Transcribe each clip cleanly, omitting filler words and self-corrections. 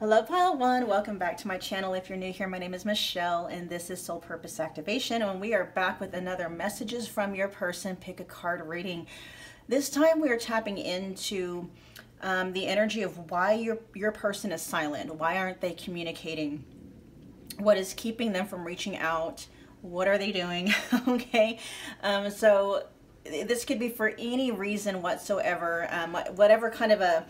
Hello Pile 1, welcome back to my channel. If you're new here, my name is Michelle and this is Soul Purpose Activation, and we are back with another messages from your person pick a card reading. This time we are tapping into the energy of why your person is silent. Why aren't they communicating? What is keeping them from reaching out? What are they doing? Okay, so this could be for any reason whatsoever, whatever kind of a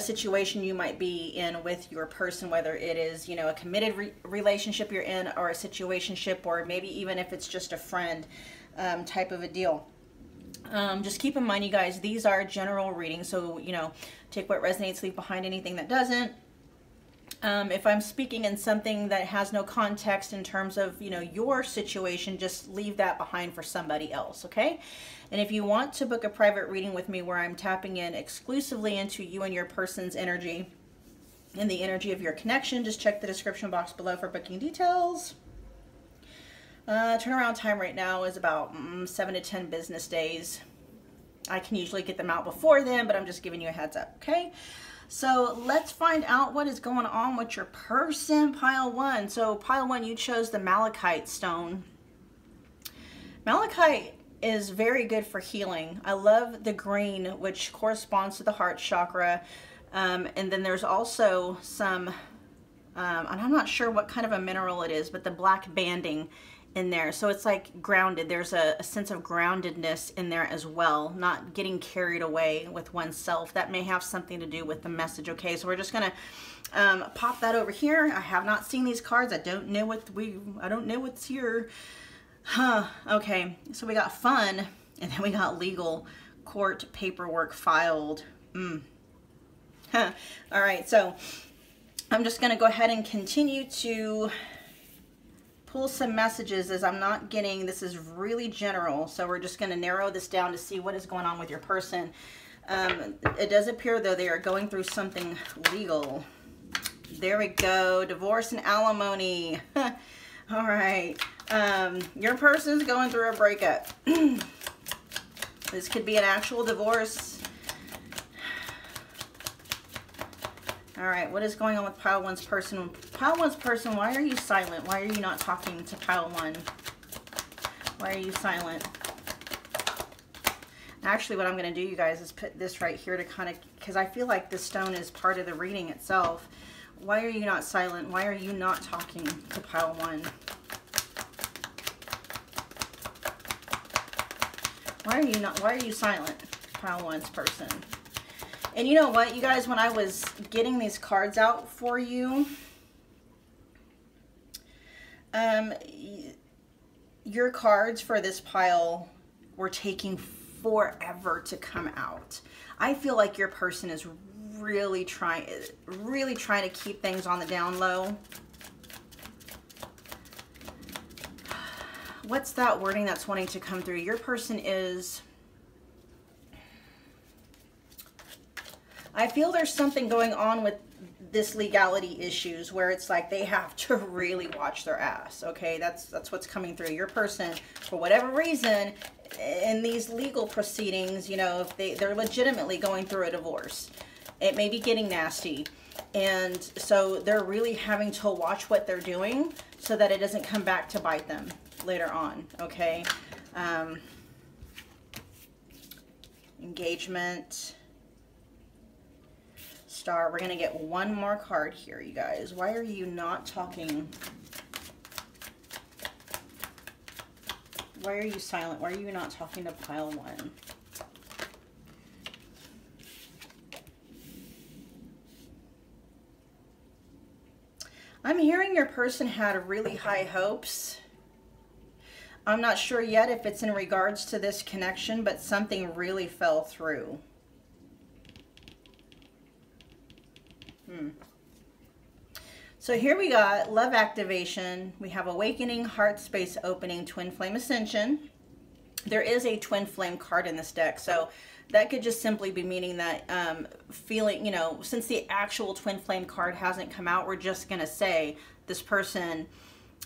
situation you might be in with your person, whether it is, you know, a committed relationship you're in, or a situationship, or maybe even if it's just a friend type of a deal. Just keep in mind, you guys, these are general readings, so, you know, take what resonates, leave behind anything that doesn't. If I'm speaking in something that has no context in terms of, you know, your situation, just leave that behind for somebody else, okay? And if you want to book a private reading with me where I'm tapping in exclusively into you and your person's energy and the energy of your connection, just check the description box below for booking details. Turnaround time right now is about 7 to 10 business days. I can usually get them out before then, but I'm just giving you a heads up, okay? So let's find out what is going on with your person, Pile 1. So Pile 1, you chose the Malachite stone. Malachite is very good for healing. I love the green, which corresponds to the heart chakra. And then there's also some, and I'm not sure what kind of a mineral it is, but the black banding in there. So it's like grounded. There's a sense of groundedness in there as well, not getting carried away with oneself. That may have something to do with the message. Okay, so we're just gonna pop that over here. I have not seen these cards. I don't know what's here. Huh. Okay, so we got fun, and then we got legal, court paperwork filed. Huh. All right, so I'm just gonna go ahead and continue to pull some messages, as I'm not getting, this is really general, so we're just going to narrow this down to see what is going on with your person. It does appear, though, they are going through something legal. There we go, divorce and alimony. All right, your person's going through a breakup. This could be an actual divorce. All right, what is going on with Pile 1's person? Pile 1's person, why are you silent? Why are you not talking to Pile 1? Why are you silent? Actually, what I'm going to do, you guys, is put this right here to kind of, because I feel like this stone is part of the reading itself. Why are you not silent? Why are you not talking to Pile 1? Why are you silent, Pile 1's person? And you know what, you guys, when I was getting these cards out for you, your cards for this pile were taking forever to come out. I feel like your person is really trying to keep things on the down low. What's that wording that's wanting to come through? Your person is... I feel there's something going on with this legality issues where it's like they have to really watch their ass, okay? That's what's coming through. Your person, for whatever reason, in these legal proceedings, you know, if they're legitimately going through a divorce, it may be getting nasty. And so they're really having to watch what they're doing so that it doesn't come back to bite them later on, okay? Engagement... Star. We're going to get one more card here, you guys. Why are you not talking? Why are you silent? Why are you not talking to Pile 1? I'm hearing your person had really high hopes. I'm not sure yet if it's in regards to this connection, but something really fell through. So here we got love activation. We have awakening, heart space opening, twin flame ascension. There is a twin flame card in this deck, so that could just simply be meaning that feeling, you know, since the actual twin flame card hasn't come out, we're just gonna say this person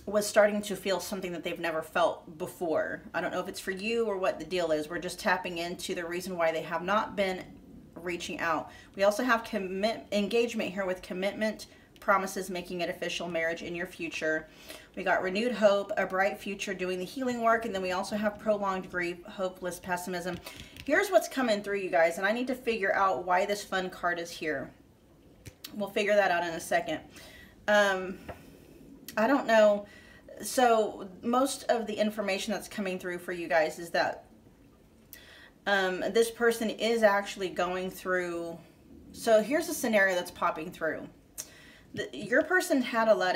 was starting to feel something that they've never felt before. I don't know if it's for you or what the deal is. We're just tapping into the reason why they have not been reaching out. We also have engagement here with commitment, promises making it official, marriage in your future. We got renewed hope, a bright future, doing the healing work, and then we also have prolonged grief, hopeless pessimism. Here's what's coming through, you guys, and I need to figure out why this fun card is here. We'll figure that out in a second. I don't know. So most of the information that's coming through for you guys is that this person is actually going through. So here's a scenario that's popping through. Your person had a love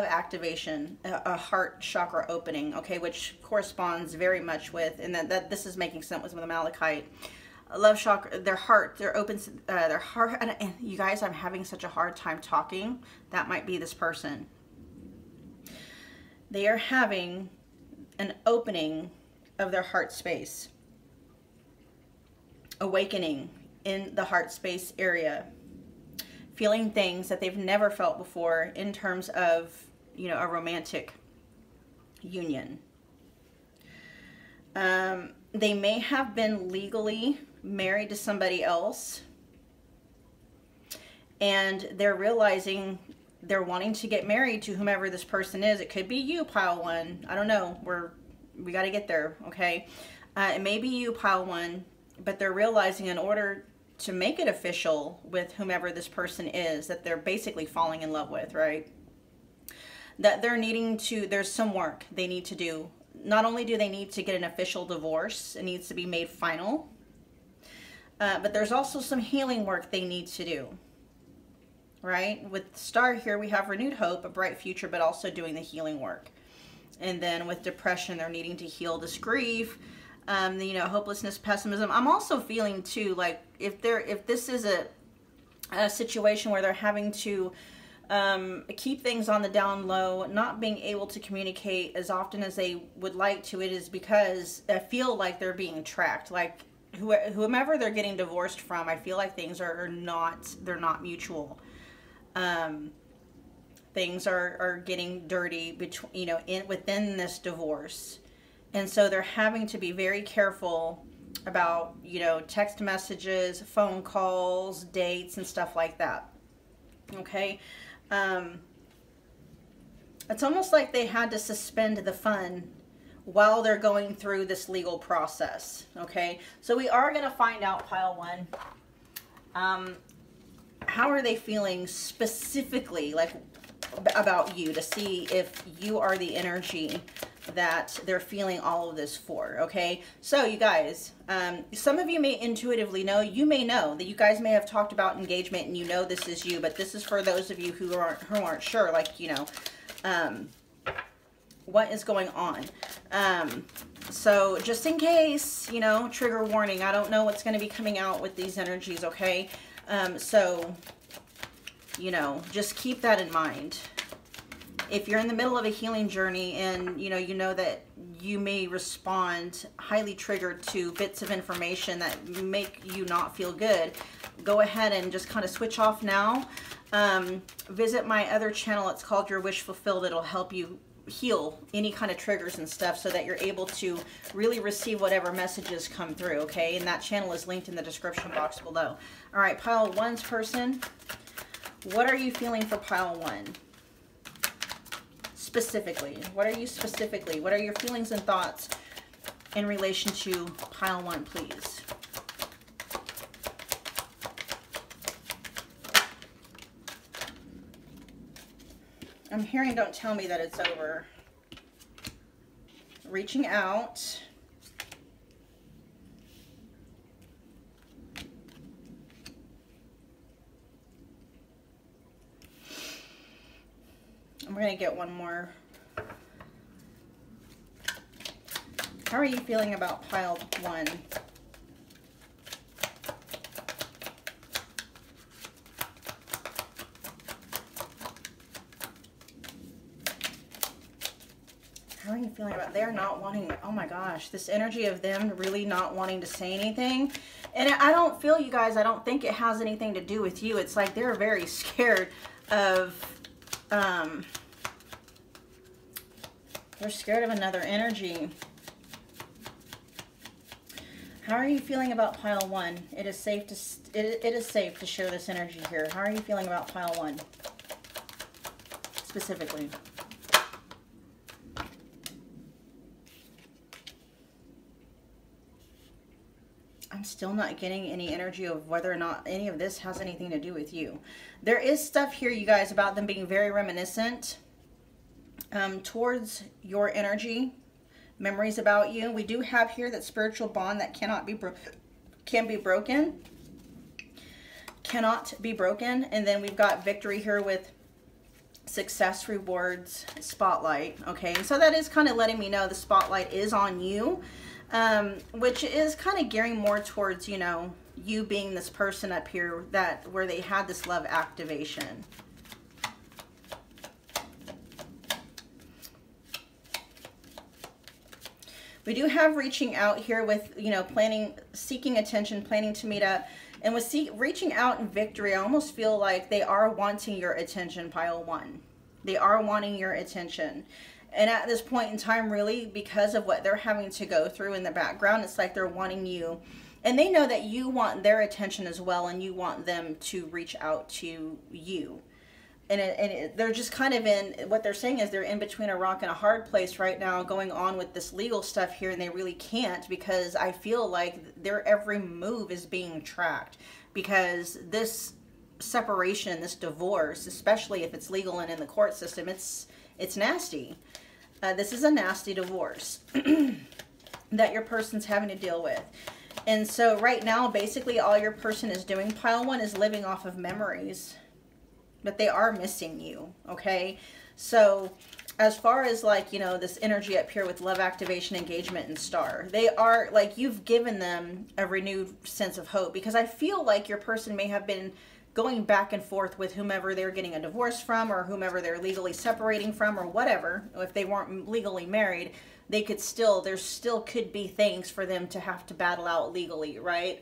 activation, a heart chakra opening, okay, which corresponds very much with, and that this is making sense with the Malachite. Love chakra, their heart, their heart, and you guys, I'm having such a hard time talking. That might be this person. They are having an opening of their heart space, awakening in the heart space area, feeling things that they've never felt before in terms of, you know, a romantic union. They may have been legally married to somebody else, and they're realizing they're wanting to get married to whomever this person is. It could be you, pile one. I don't know. We got to get there, okay? It may be you, pile one, but they're realizing in order to make it official with whomever this person is that they're basically falling in love with, right? That they're needing to, there's some work they need to do. Not only do they need to get an official divorce, it needs to be made final, but there's also some healing work they need to do, right? With the star here, we have renewed hope, a bright future, but also doing the healing work. And then with depression, they're needing to heal this grief, you know, hopelessness, pessimism. I'm also feeling too, like if this is a situation where they're having to keep things on the down low, not being able to communicate as often as they would like to, it is because I feel like they're being tracked. Like whomever they're getting divorced from, I feel like things are not, they're not mutual. Things are getting dirty between, you know, within this divorce. And so they're having to be very careful about, you know, text messages, phone calls, dates, and stuff like that. Okay. It's almost like they had to suspend the fun while they're going through this legal process. Okay. So we are going to find out, pile one, how are they feeling specifically, like, about you, to see if you are the energy that they're feeling all of this for. Okay, so you guys, some of you may intuitively know, you may know that you guys may have talked about engagement and you know this is you, but this is for those of you who aren't sure, like, you know, what is going on. So just in case, you know, trigger warning, I don't know what's going to be coming out with these energies. Okay, so you know, just keep that in mind. If you're in the middle of a healing journey and you know that you may respond highly triggered to bits of information that make you not feel good, go ahead and just kind of switch off now. Visit my other channel. It's called Your Wish Fulfilled. It'll help you heal any kind of triggers and stuff so that you're able to really receive whatever messages come through. Okay, and that channel is linked in the description box below. All right, pile one's person. What are you feeling for pile one? Specifically, what are you specifically? What are your feelings and thoughts in relation to pile one, please? I'm hearing, don't tell me that it's over. Reaching out. We're going to get one more. How are you feeling about pile one? How are you feeling about, they're not wanting, oh my gosh, this energy of them really not wanting to say anything. And I don't feel, you guys, I don't think it has anything to do with you. It's like they're very scared of, they're scared of another energy. How are you feeling about pile 1? It is safe to share this energy here. How are you feeling about pile 1? Specifically. I'm still not getting any energy of whether or not any of this has anything to do with you. There is stuff here, you guys, about them being very reminiscent towards your energy. Memories about you. We do have here that spiritual bond that cannot be broken. Cannot be broken. And then we've got victory here with success, rewards, spotlight. Okay, so that is kind of letting me know the spotlight is on you, which is kind of gearing more towards, you know, you being this person up here that where they had this love activation. We do have reaching out here with, you know, seeking attention, planning to meet up. And with reaching out in victory, I almost feel like they are wanting your attention, pile 1. They are wanting your attention. And at this point in time, really, because of what they're having to go through in the background, it's like they're wanting you. And they know that you want their attention as well, and you want them to reach out to you. And they're just kind of in, what they're saying is they're in between a rock and a hard place right now, going on with this legal stuff here, and they really can't, because I feel like their every move is being tracked, because this separation, this divorce, especially if it's legal and in the court system, it's nasty. This is a nasty divorce that your person's having to deal with. And so right now, basically all your person is doing, pile 1, is living off of memories. But they are missing you, okay? So as far as, like, you know, this energy up here with love activation, engagement, and star, they are, like, you've given them a renewed sense of hope, because I feel like your person may have been going back and forth with whomever they're getting a divorce from, or whomever they're legally separating from, or whatever. If they weren't legally married, they could still, there still could be things for them to have to battle out legally, right?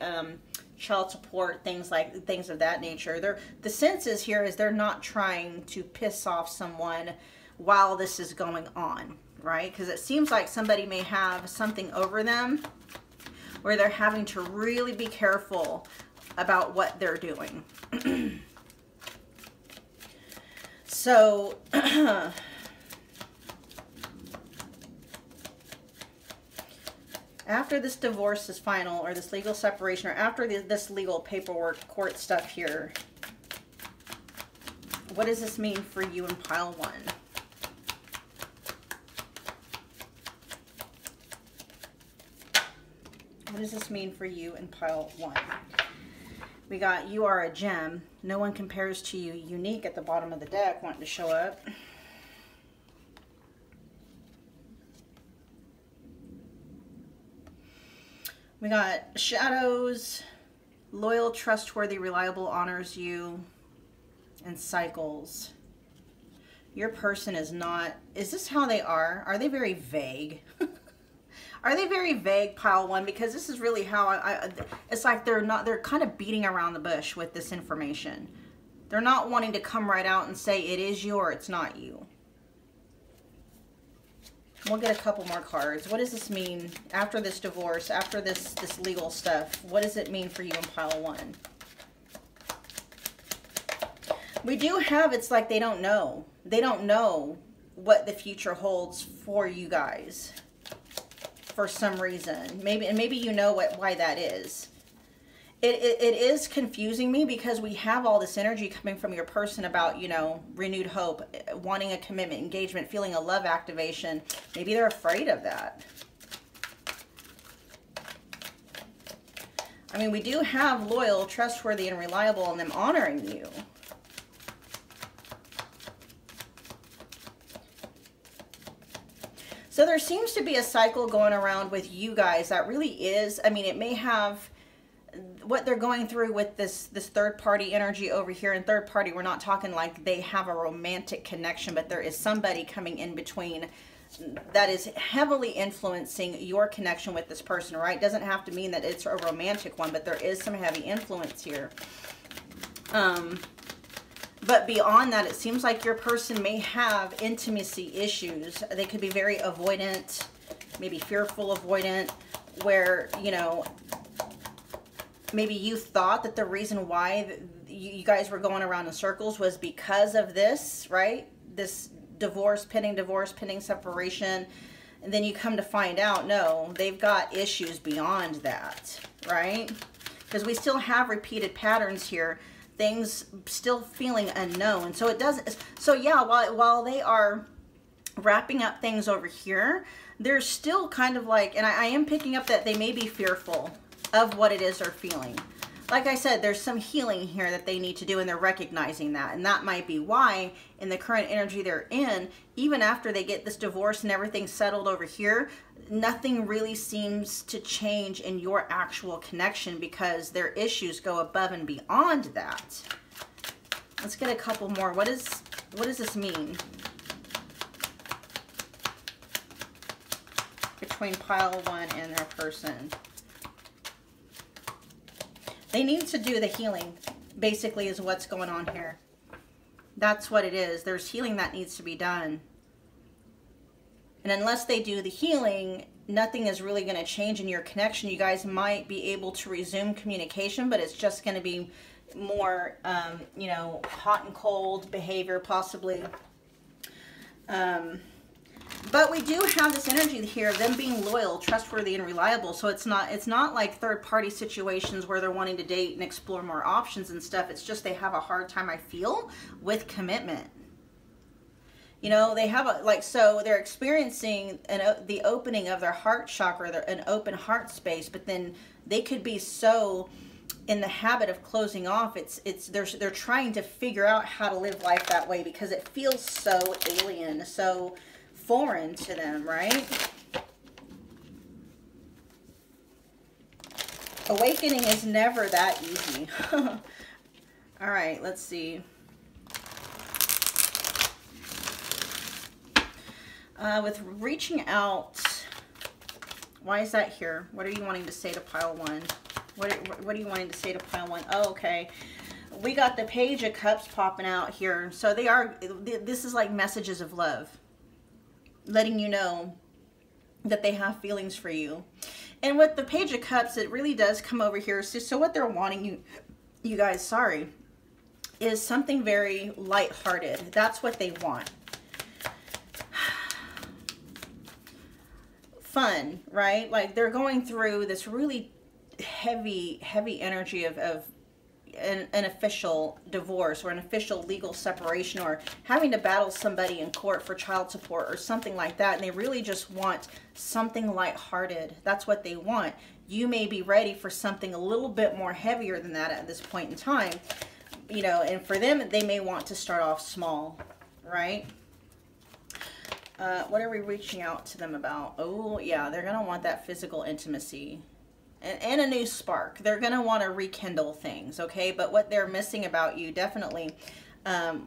Child support, things of that nature. The sense is here is they're not trying to piss off someone while this is going on, right? Because it seems like somebody may have something over them where they're having to really be careful about what they're doing. So after this divorce is final, or this legal separation, or after this legal paperwork, court stuff here, what does this mean for you in pile 1? What does this mean for you in pile 1? We got you are a gem. No one compares to you. Unique at the bottom of the deck, wanting to show up. We got shadows, loyal, trustworthy, reliable, honors you, and cycles. Your person is not, is this how they are? Are they very vague? Are they very vague, pile 1? Because this is really how it's like they're kind of beating around the bush with this information. They're not wanting to come right out and say it is you or it's not you. We'll get a couple more cards. What does this mean after this divorce, after this legal stuff? What does it mean for you in pile 1? We do have, it's like they don't know. They don't know what the future holds for you guys for some reason. Maybe you know why that is. It is confusing me, because we have all this energy coming from your person about, you know, renewed hope, wanting a commitment, engagement, feeling a love activation. Maybe they're afraid of that. I mean, we do have loyal, trustworthy, and reliable, and them honoring you. So there seems to be a cycle going around with you guys that really is, I mean, it may have what they're going through with this third party energy over here. And third party, we're not talking like they have a romantic connection, but there is somebody coming in between that is heavily influencing your connection with this person, right? Doesn't have to mean that it's a romantic one, but there is some heavy influence here. But beyond that, it seems like your person may have intimacy issues. They could be very avoidant, maybe fearful avoidant, where, you know, maybe you thought that the reason why you guys were going around in circles was because of this, right? This divorce pending separation. And then you come to find out, no, they've got issues beyond that, right? Because we still have repeated patterns here, things still feeling unknown. So it doesn't, so yeah, while they are wrapping up things over here, they're still kind of like, and I am picking up that they may be fearful of what it is they're feeling. Like I said, there's some healing here that they need to do, and they're recognizing that. And that might be why, in the current energy they're in, even after they get this divorce and everything settled over here, nothing really seems to change in your actual connection, because their issues go above and beyond that. Let's get a couple more. What does this mean between pile 1 and their person? They need to do the healing, basically, is what's going on here. That's what it is. There's healing that needs to be done. And unless they do the healing, nothing is really going to change in your connection. You guys might be able to resume communication, but it's just going to be more, you know, hot and cold behavior, possibly. But we do have this energy here of them being loyal, trustworthy, and reliable. So it's not like third-party situations where they're wanting to date and explore more options and stuff. It's just they have a hard time, I feel, with commitment. You know, they have so they're experiencing the opening of their heart chakra, an open heart space, but then they could be so in the habit of closing off. They're trying to figure out how to live life that way, because it feels so alien, so foreign to them, right? Awakening is never that easy. All right, let's see. With reaching out, why is that here? What are you wanting to say to pile 1? What are you wanting to say to pile 1? Oh, okay. We got the Page of Cups popping out here. So this is like messages of love, letting you know that they have feelings for you. And with the Page of Cups, it really does come over here. So what they're wanting you guys, is something very lighthearted. That's what they want. Fun, right? Like they're going through this really heavy energy of an official divorce or an official legal separation, or having to battle somebody in court for child support or something like that. And they really just want something lighthearted. That's what they want. You may be ready for something a little bit more heavier than that at this point in time. You know, and for them, they may want to start off small, right? What are we reaching out to them about? Oh, yeah, they're going to want that physical intimacy. And a new spark. They're going to want to rekindle things, okay? But what they're missing about you, definitely,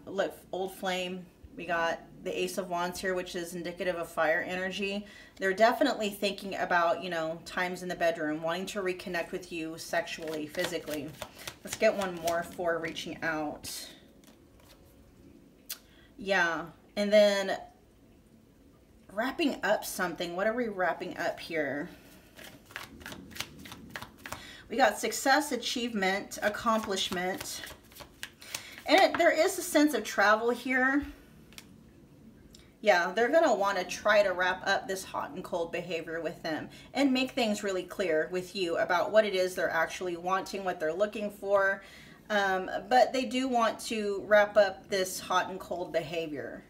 look, old flame. We got the Ace of Wands here, which is indicative of fire energy. They're definitely thinking about, you know, times in the bedroom, wanting to reconnect with you sexually, physically. Let's get one more for reaching out. Yeah, and then wrapping up something. What are we wrapping up here? We got success, achievement, accomplishment. And there is a sense of travel here. Yeah, they're going to want to try to wrap up this hot and cold behavior with them and make things really clear with you about what it is they're actually wanting, what they're looking for. But they do want to wrap up this hot and cold behavior.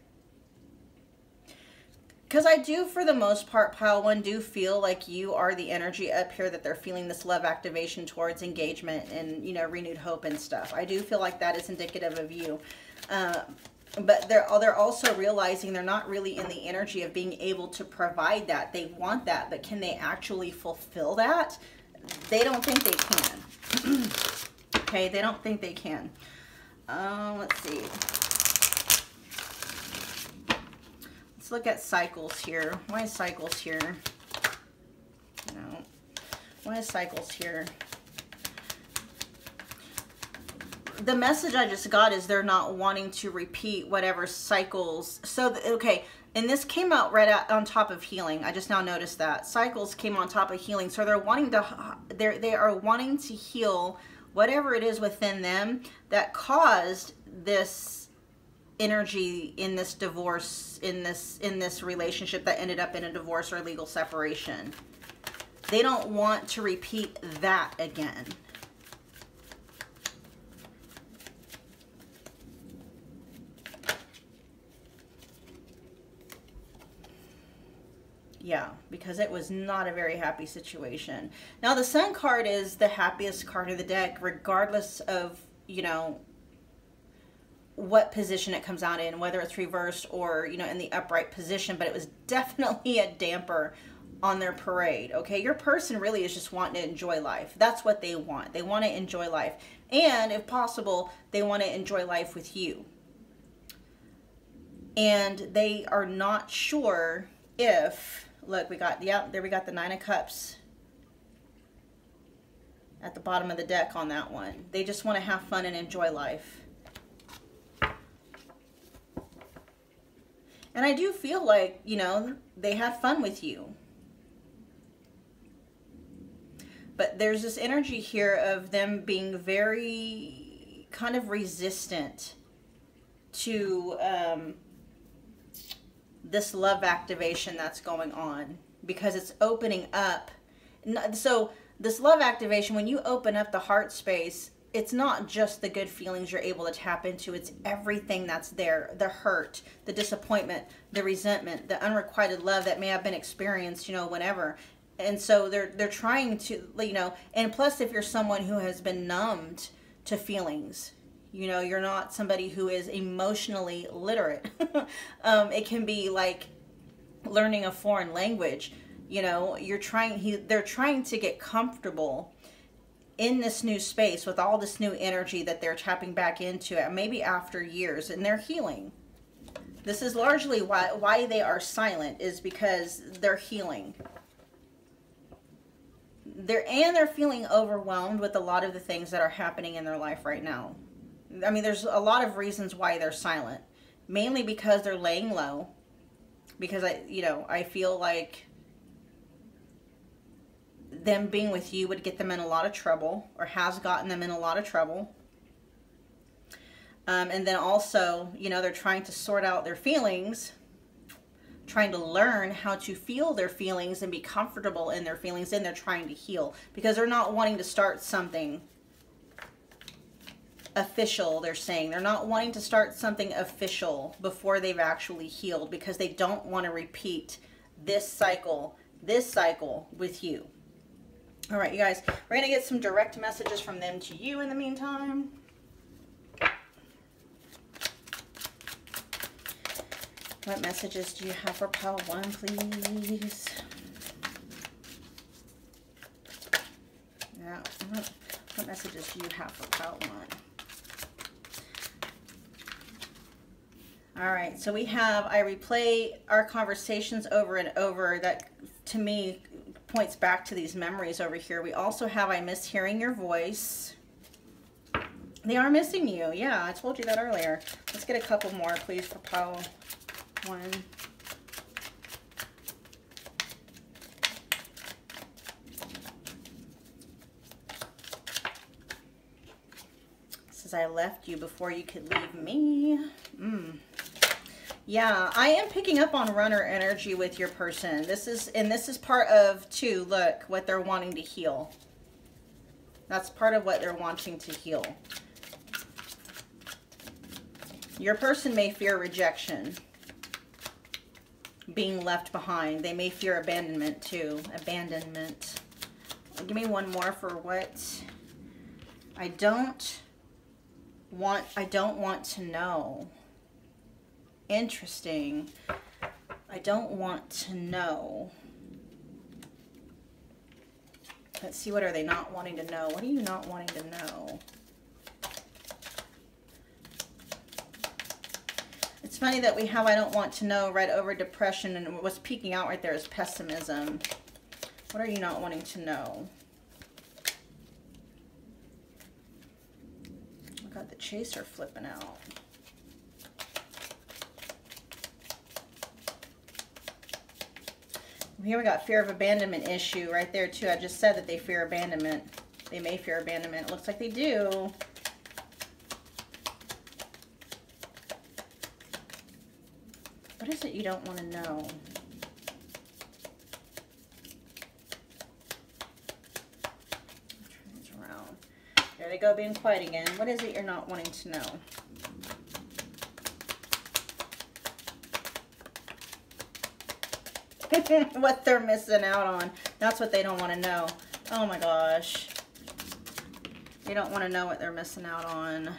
Because I do, for the most part, pile 1, do feel like you are the energy up here that they're feeling this love activation towards, engagement and, you know, renewed hope and stuff. I do feel like that is indicative of you. But they're also realizing they're not really in the energy of being able to provide that. They want that, but can they actually fulfill that? They don't think they can. Okay, they don't think they can. Let's see. Let's look at cycles here. Why is cycles here? No. Why is cycles here? the message I just got is they're not wanting to repeat whatever cycles. So, okay, and this came out right on top of healing. I just now noticed that. Cycles came on top of healing. So they're wanting to, they are wanting to heal whatever it is within them that caused this energy in this divorce, in this relationship that ended up in a divorce or legal separation. They don't want to repeat that again. Yeah, because it was not a very happy situation. Now, the Sun card is the happiest card of the deck, regardless of, you know, what position it comes out in, whether it's reversed or, you know, in the upright position. But it was definitely a damper on their parade, okay? Your person really is just wanting to enjoy life. That's what they want. They want to enjoy life. And if possible, they want to enjoy life with you. And they are not sure if... Look, we got, yeah, there we got the Nine of Cups at the bottom of the deck on that one. They just want to have fun and enjoy life. And I do feel like, you know, they had fun with you. But there's this energy here of them being very kind of resistant to... this love activation that's going on, because it's opening up. So this love activation, when you open up the heart space, it's not just the good feelings you're able to tap into, it's everything that's there. The hurt, the disappointment, the resentment, the unrequited love that may have been experienced, you know, whenever. And so they're trying to, you know, and plus if you're someone who has been numbed to feelings, you know, you're not somebody who is emotionally literate. It can be like learning a foreign language. You know, they're trying to get comfortable in this new space with all this new energy that they're tapping back into, maybe after years, and they're healing. This is largely why they are silent, is because they're healing. They're feeling overwhelmed with a lot of the things that are happening in their life right now. I mean, there's a lot of reasons why they're silent. Mainly because they're laying low. Because I feel like them being with you would get them in a lot of trouble, or has gotten them in a lot of trouble. And then also, you know, they're trying to sort out their feelings, trying to learn how to feel their feelings and be comfortable in their feelings, and they're trying to heal. Because they're not wanting to start something official, they're saying. They're not wanting to start something official before they've actually healed, because they don't want to repeat this cycle with you. All right, you guys, we're going to get some direct messages from them to you in the meantime. What messages do you have for pile 1, please? Yeah. What messages do you have for pile 1? All right, so we have, I replay our conversations over and over. That, to me, points back to these memories over here. We also have, I miss hearing your voice. They are missing you. Yeah, I told you that earlier. Let's get a couple more, please, for pile 1. Says, I left you before you could leave me. Yeah, I am picking up on runner energy with your person. This is part of, too, look, what they're wanting to heal. That's part of what they're wanting to heal. Your person may fear rejection, being left behind. They may fear abandonment, too. Abandonment. Give me one more for what I don't want to know. Interesting. I don't want to know. Let's see, what are they not wanting to know? What are you not wanting to know? It's funny that we have I don't want to know right over depression, and what's peeking out right there is pessimism. What are you not wanting to know? Got the chaser flipping out. Here we got fear of abandonment issue right there too. I just said that they fear abandonment. They may fear abandonment. It looks like they do. What is it you don't want to know? Turn this around. There they go, being quiet again. What is it you're not wanting to know? What they're missing out on. That's what they don't want to know. Oh my gosh. They don't want to know what they're missing out on.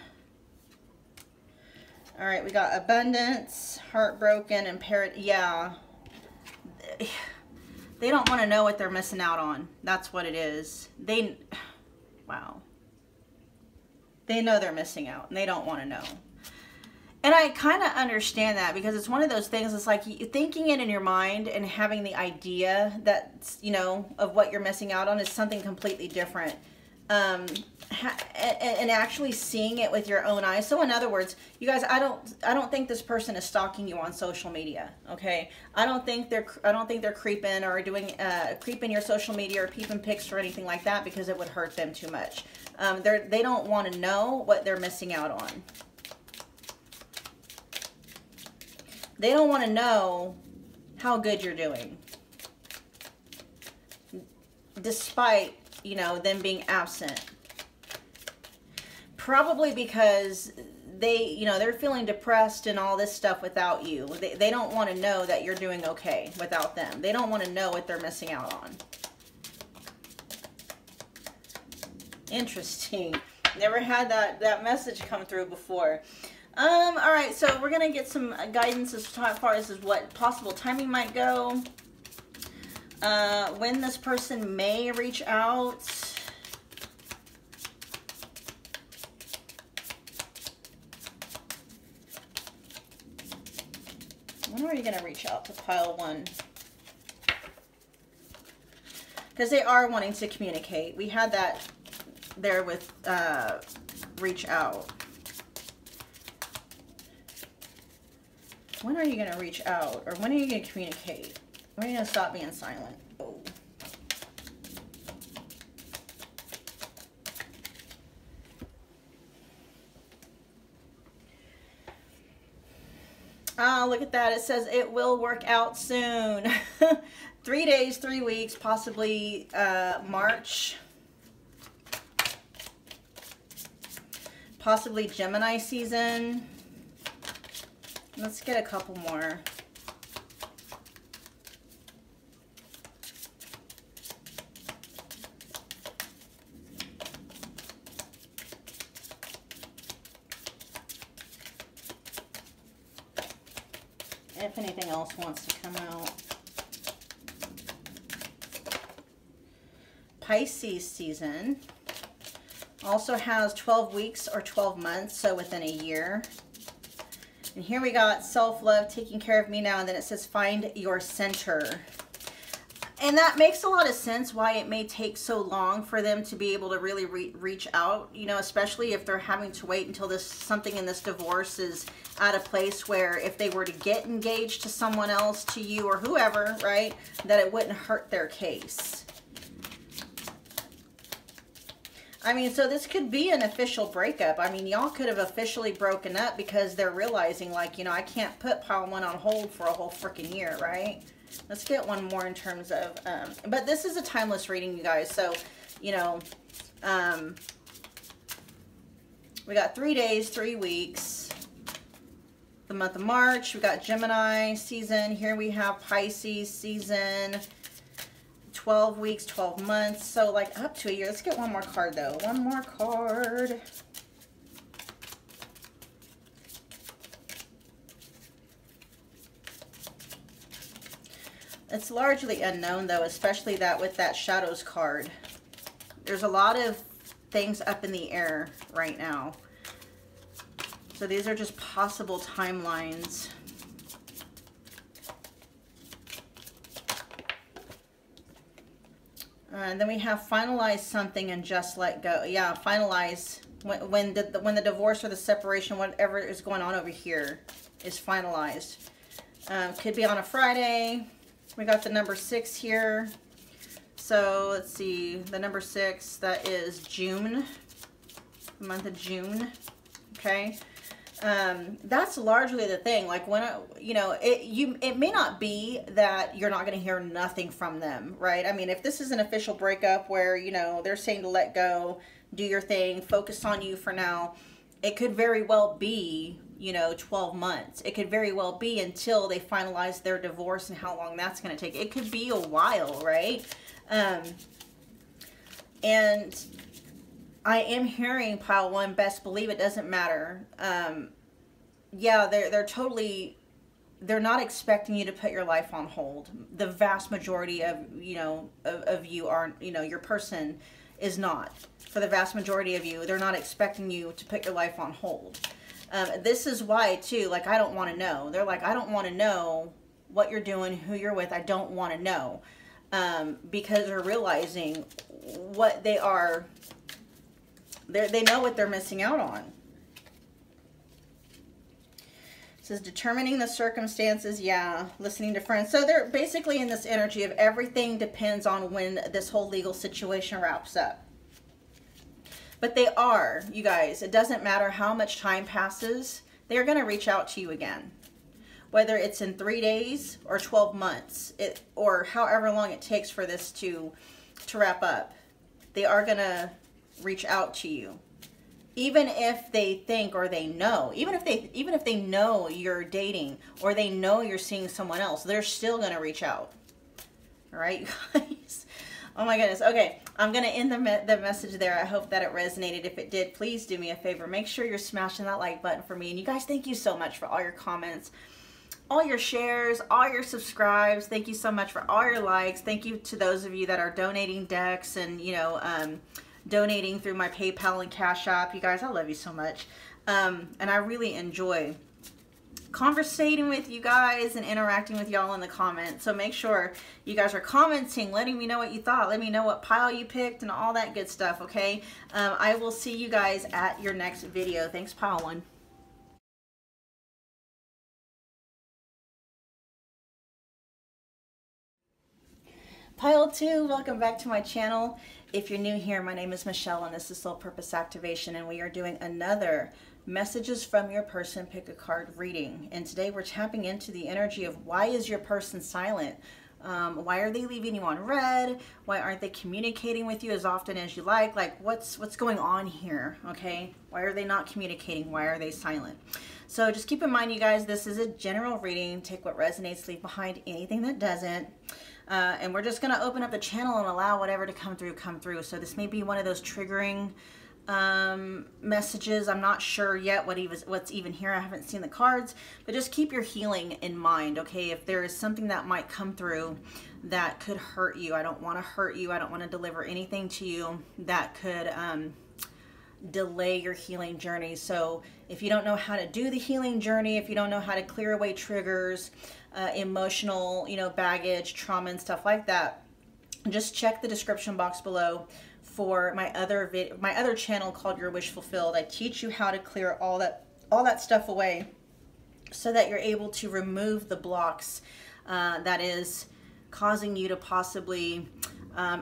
All right, we got abundance, heartbroken, and yeah. They don't want to know what they're missing out on. That's what it is. Wow. They know they're missing out, and they don't want to know. And I kind of understand that, because it's one of those things, it's like thinking it in your mind and having the idea that, you know, of what you're missing out on is something completely different. And actually seeing it with your own eyes. So in other words, you guys, I don't think this person is stalking you on social media. Okay, I don't think they're creeping or doing creeping your social media or peeping pics or anything like that, because it would hurt them too much. They don't want to know what they're missing out on. They don't want to know how good you're doing, despite, you know, them being absent. Probably because they're feeling depressed and all this stuff without you. They don't want to know that you're doing okay without them. They don't want to know what they're missing out on. Interesting. Never had that message come through before. All right, so we're going to get some guidance as far as what possible timing might go. When this person may reach out. When are you going to reach out to pile one? Because they are wanting to communicate. We had that there with reach out. When are you going to reach out? Or when are you going to communicate? When are you going to stop being silent? Oh. Oh, look at that. It says it will work out soon. 3 days, 3 weeks, possibly March. Possibly Gemini season. Let's get a couple more. If anything else wants to come out. Pisces season also has 12 weeks or 12 months, so within a year. And here we got self-love, taking care of me now, and then it says find your center. And that makes a lot of sense why it may take so long for them to be able to really reach out, you know, especially if they're having to wait until something in this divorce is at a place where if they were to get engaged to someone else, to you or whoever, right, that it wouldn't hurt their case. I mean, so this could be an official breakup. I mean, y'all could have officially broken up because they're realizing, like, you know, I can't put pile one on hold for a whole freaking year, right? Let's get one more in terms of, but this is a timeless reading, you guys. So, you know, we got 3 days, 3 weeks. The month of March, we got Gemini season. Here we have Pisces season. 12 weeks, 12 months, so like up to a year. Let's get one more card though. One more card. It's largely unknown though, especially that with that shadows card. There's a lot of things up in the air right now. So these are just possible timelines. And then we have finalize something and just let go. Yeah, finalize when the divorce or the separation, whatever is going on over here, is finalized. Could be on a Friday. We got the number 6 here. So let's see, the number 6, that is June, the month of June. Okay. That's largely the thing. Like when, you know, it may not be that you're not going to hear nothing from them, right? I mean, if this is an official breakup where, you know, they're saying to let go, do your thing, focus on you for now, it could very well be, you know, 12 months. It could very well be until they finalize their divorce and how long that's going to take. It could be a while, right? And I am hearing pile 1, best believe it, doesn't matter. Yeah, they're not expecting you to put your life on hold. The vast majority of, you know, of you aren't, you know, your person is not. For the vast majority of you, they're not expecting you to put your life on hold. This is why too, like, I don't want to know. They're like, I don't want to know what you're doing, who you're with. I don't want to know. Because they're realizing what they are, they know what they're missing out on. It says determining the circumstances, yeah, listening to friends. So they're basically in this energy of everything depends on when this whole legal situation wraps up. But they are, you guys, it doesn't matter how much time passes, they're going to reach out to you again. Whether it's in 3 days or 12 months, or however long it takes for this to wrap up, they are going to reach out to you. Even if they think or they know, even if they know you're dating or they know you're seeing someone else, they're still going to reach out. All right, you guys? Oh my goodness. Okay, I'm going to end the message there. I hope that it resonated. If it did, please do me a favor. Make sure you're smashing that like button for me. And you guys, thank you so much for all your comments, all your shares, all your subscribes. Thank you so much for all your likes. Thank you to those of you that are donating decks and, you know, donating through my PayPal and Cash App. You guys, I love you so much. And I really enjoy conversating with you guys and interacting with y'all in the comments. So make sure you guys are commenting, letting me know what you thought. Let me know what pile you picked and all that good stuff, okay? I will see you guys at your next video. Thanks, pile 1. Pile 2, welcome back to my channel. If you're new here, my name is Michelle and this is Soul Purpose Activation, and we are doing another messages from your person, pick a card reading. And today we're tapping into the energy of why is your person silent? Why are they leaving you on red? Why aren't they communicating with you as often as you like? Like what's going on here? Okay, why are they not communicating? Why are they silent? So just keep in mind, you guys, this is a general reading. Take what resonates, leave behind anything that doesn't. And we're just going to open up the channel and allow whatever to come through. So this may be one of those triggering messages. I'm not sure yet what's even here. I haven't seen the cards, but just keep your healing in mind, okay? If there is something that might come through that could hurt you, I don't want to hurt you. I don't want to deliver anything to you that could delay your healing journey. So if you don't know how to do the healing journey, if you don't know how to clear away triggers, emotional, you know, baggage, trauma and stuff like that, just check the description box below for my other channel called Your Wish Fulfilled. I teach you how to clear all that stuff away so that you're able to remove the blocks that is causing you to possibly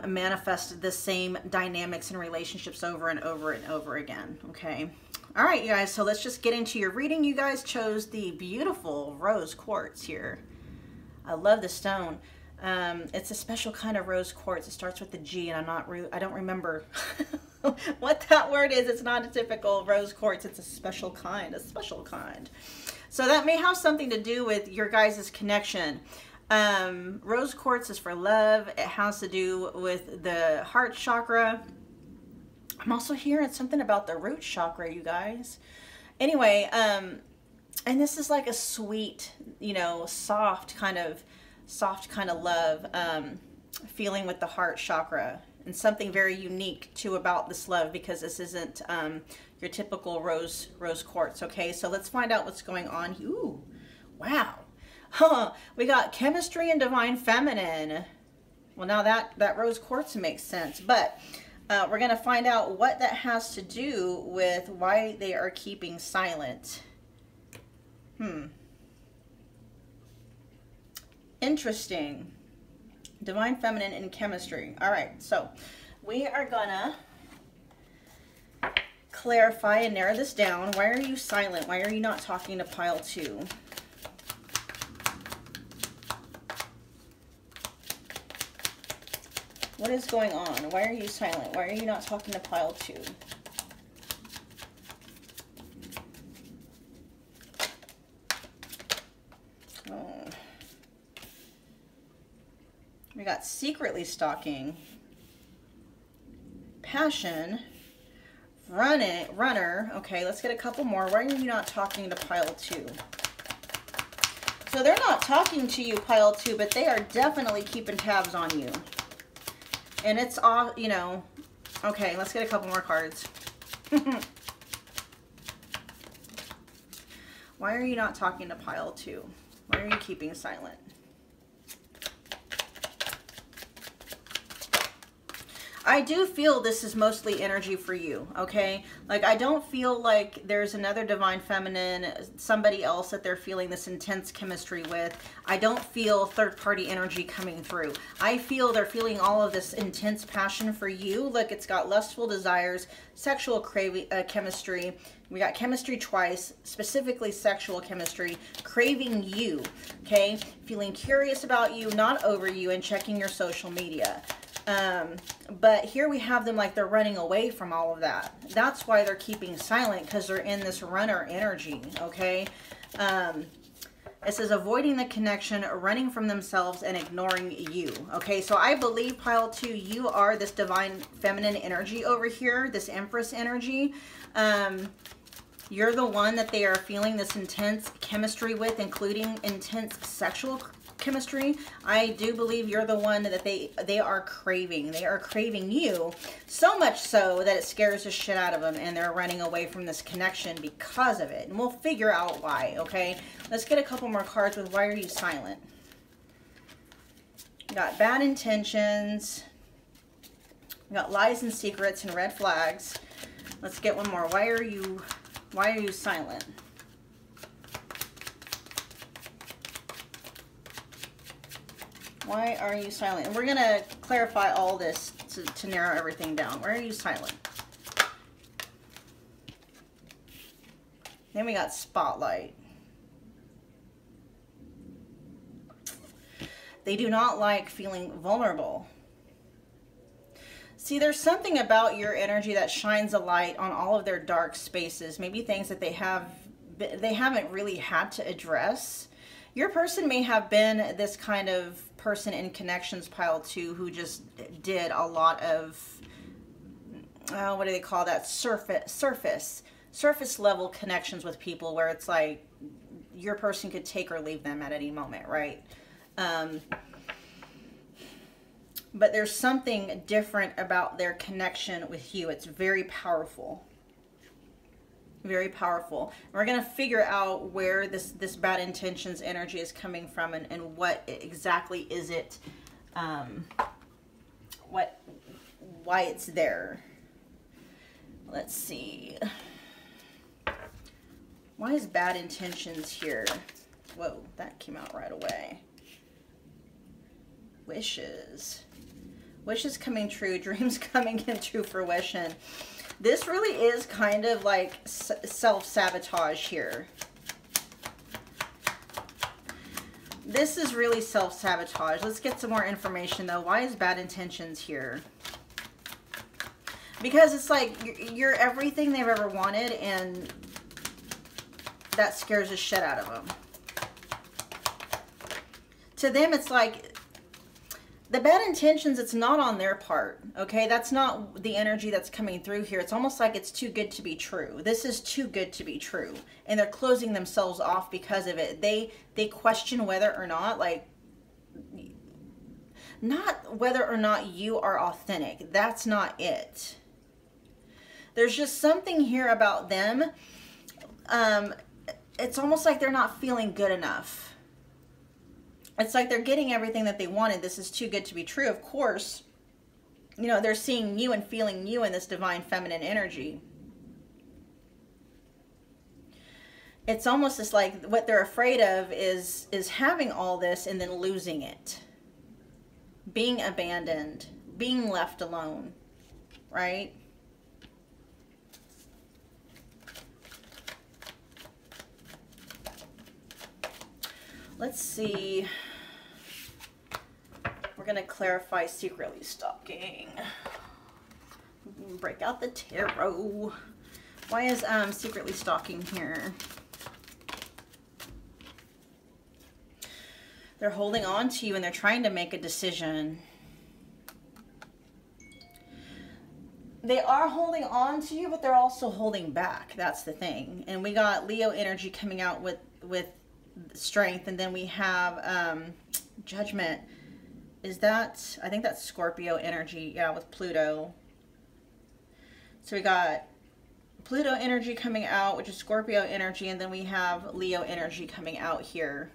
manifest the same dynamics and relationships over and over and over again. Okay. All right, you guys, so let's just get into your reading. You guys chose the beautiful rose quartz here. I love the stone. It's a special kind of rose quartz. It starts with the G, and I don't remember what that word is. It's not a typical rose quartz. It's a special kind, So that may have something to do with your guys' connection. Rose quartz is for love. It has to do with the heart chakra. I'm also hearing something about the root chakra, you guys. Anyway, and this is like a sweet, you know, soft kind of love feeling with the heart chakra, and something very unique too about this love, because this isn't your typical rose quartz. Okay, so let's find out what's going on. Ooh, wow. Huh, we got chemistry and divine feminine. Well, now that rose quartz makes sense, but We're going to find out what that has to do with why they are keeping silent. Interesting. Divine Feminine in chemistry. All right, so we are going to clarify and narrow this down. Why are you silent? Why are you not talking to pile 2? What is going on? Why are you silent? Why are you not talking to pile 2? Oh. We got secretly stalking, passion, runner. Okay, let's get a couple more. Why are you not talking to pile 2? So they're not talking to you, pile 2, but they are definitely keeping tabs on you. And it's all, you know, okay, let's get a couple more cards. Why are you not talking to pile 2? Why are you keeping silent? I do feel this is mostly energy for you, okay? Like, I don't feel like there's another Divine Feminine, somebody else that they're feeling this intense chemistry with. I don't feel third-party energy coming through. I feel they're feeling all of this intense passion for you. Look, it's got lustful desires, sexual chemistry. We got chemistry twice, specifically sexual chemistry, craving you, okay? Feeling curious about you, not over you, and checking your social media. But here we have them like they're running away from all of that. That's why they're keeping silent, because they're in this runner energy, okay? It says avoiding the connection, running from themselves, and ignoring you, okay? So I believe, pile 2, you are this Divine Feminine energy over here, this Empress energy. You're the one that they are feeling this intense chemistry with, including intense sexual chemistry. I do believe you're the one that they are craving. They are craving you, so much so that it scares the shit out of them, and they're running away from this connection because of it. And we'll figure out why, okay? Let's get a couple more cards with why are you silent? We got bad intentions. We got lies and secrets and red flags. Let's get one more. Why are you silent? Why are you silent? And we're going to clarify all this to narrow everything down. Why are you silent? Then we got spotlight. They do not like feeling vulnerable. See, there's something about your energy that shines a light on all of their dark spaces, maybe things that they haven't really had to address. Your person may have been this kind of person in connections, pile 2, who just did a lot of, what do they call that? Surface level connections with people, where it's like your person could take or leave them at any moment, right? But there's something different about their connection with you. It's very powerful. Very powerful. We're going to figure out where this bad intentions energy is coming from, and what exactly is it, why it's there. Let's see. Why is bad intentions here? Whoa, that came out right away. Wishes. Wishes coming true, dreams coming into fruition. This really is kind of like self-sabotage here. This is really self-sabotage. Let's get some more information though. Why is bad intentions here? Because it's like you're everything they've ever wanted, and that scares the shit out of them. To them, it's like the bad intentions, it's not on their part, okay? That's not the energy that's coming through here. It's almost like it's too good to be true. This is too good to be true. And they're closing themselves off because of it. They question whether or not, like, not whether or not you are authentic. That's not it. There's just something here about them. It's almost like they're not feeling good enough. It's like they're getting everything that they wanted. This is too good to be true. Of course, you know, they're seeing you and feeling you in this divine feminine energy. It's almost just like what they're afraid of is having all this and then losing it. Being abandoned, being left alone, right? Let's see. We're going to clarify secretly stalking. Break out the tarot. Why is secretly stalking here? They're holding on to you and they're trying to make a decision. They are holding on to you, but they're also holding back. That's the thing. And we got Leo energy coming out with strength, and then we have judgment. Is that, I think that's Scorpio energy, yeah, with Pluto. So we got Pluto energy coming out, which is Scorpio energy, and then we have Leo energy coming out here.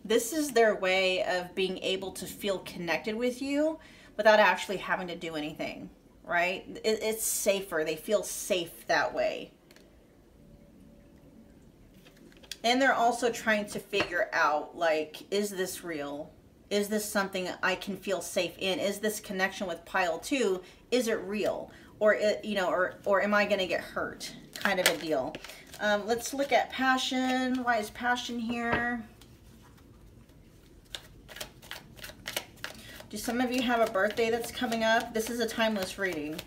This is their way of being able to feel connected with you without actually having to do anything, right? It's safer. They feel safe that way. And they're also trying to figure out, like, is this real? Is this something I can feel safe in? Is this connection with pile 2, is it real? Or, you know, or am I going to get hurt? Kind of a deal. Let's look at passion. Why is passion here? Do some of you have a birthday that's coming up? This is a timeless reading.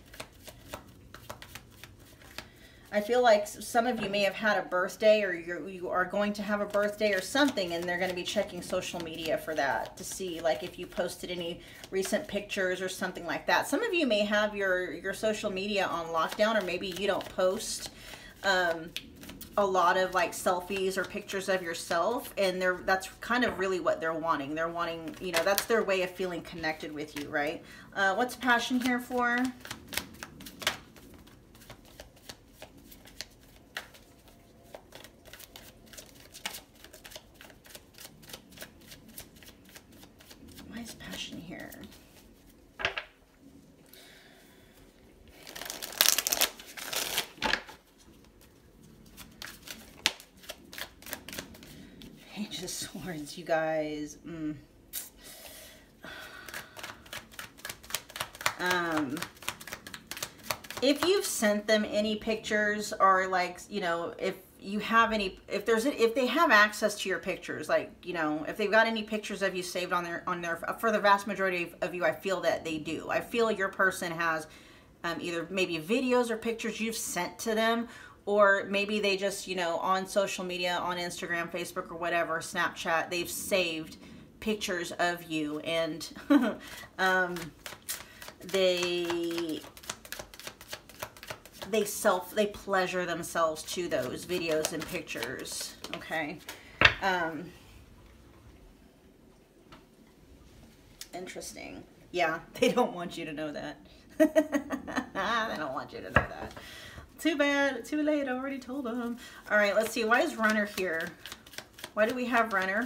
I feel like some of you may have had a birthday, or you are going to have a birthday or something, and they're going to be checking social media for that to see, like, if you posted any recent pictures or something like that. Some of you may have your social media on lockdown, or maybe you don't post a lot of like selfies or pictures of yourself, and that's kind of really what they're wanting. They're wanting, you know, that's their way of feeling connected with you, right? What's passion here for? Why is passion here? Page of Swords, you guys. If you've sent them any pictures, or like, you know, if you have any, if they have access to your pictures, like, you know, if they've got any pictures of you saved on their, for the vast majority of you, I feel that they do. I feel your person has either maybe videos or pictures you've sent to them, or maybe they just, you know, on social media, on Instagram, Facebook, or whatever, Snapchat, they've saved pictures of you, and they pleasure themselves to those videos and pictures. Okay. Interesting. Yeah, they don't want you to know that. They don't want you to know that. Too bad, too late, I already told them. All right, let's see. Why is runner here? Why do we have runner?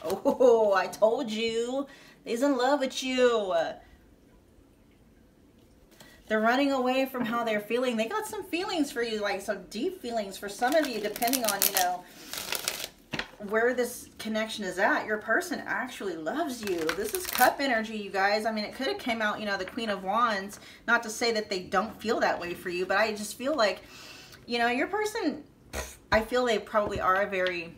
Oh, I told you. He's in love with you. They're running away from how they're feeling. They got some feelings for you, like some deep feelings for some of you, depending on, you know, where this connection is at. Your person actually loves you. This is cup energy, you guys. I mean, it could have came out, you know, the Queen of Wands. Not to say that they don't feel that way for you, but I just feel like, you know, your person, I feel they probably are a very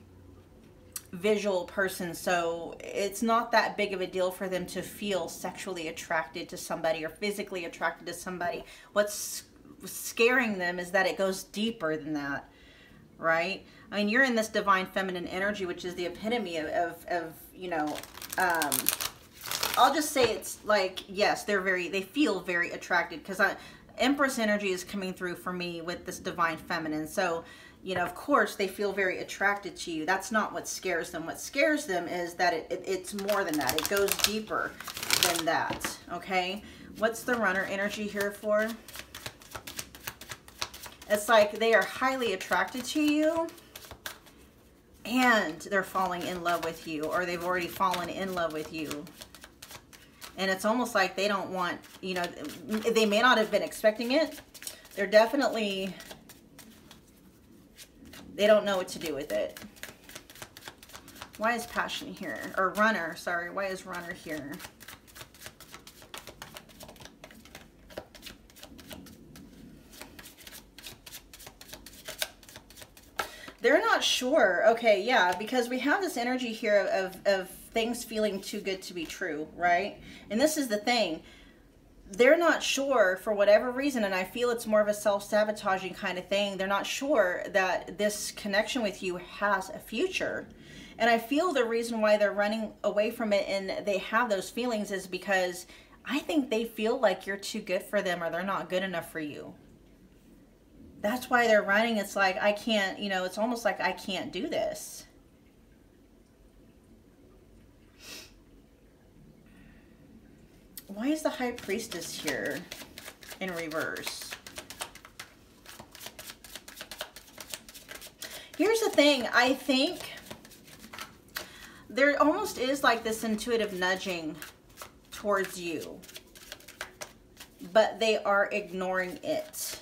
visual person, so it's not that big of a deal for them to feel sexually attracted to somebody or physically attracted to somebody. What's scaring them is that it goes deeper than that, right? I mean, you're in this divine feminine energy, which is the epitome of you know, I'll just say it's like, yes, they feel very attracted, because Empress energy is coming through for me with this divine feminine. So, you know, of course, they feel very attracted to you. That's not what scares them. What scares them is that it's more than that. It goes deeper than that, okay? What's the runner energy here for? It's like they are highly attracted to you, and they're falling in love with you, or they've already fallen in love with you. And it's almost like they don't want, you know, they may not have been expecting it. They're definitely, they don't know what to do with it. Why is passion here? Or runner, sorry. Why is runner here? They're not sure. Okay, yeah, because we have this energy here of things feeling too good to be true, right? And this is the thing. They're not sure for whatever reason, and I feel it's more of a self-sabotaging kind of thing. They're not sure that this connection with you has a future. And I feel the reason why they're running away from it and they have those feelings is because I think they feel like you're too good for them, or they're not good enough for you. That's why they're running. It's like, I can't, you know, it's almost like I can't do this. Why is the High Priestess here in reverse? Here's the thing. I think there almost is like this intuitive nudging towards you, but they are ignoring it.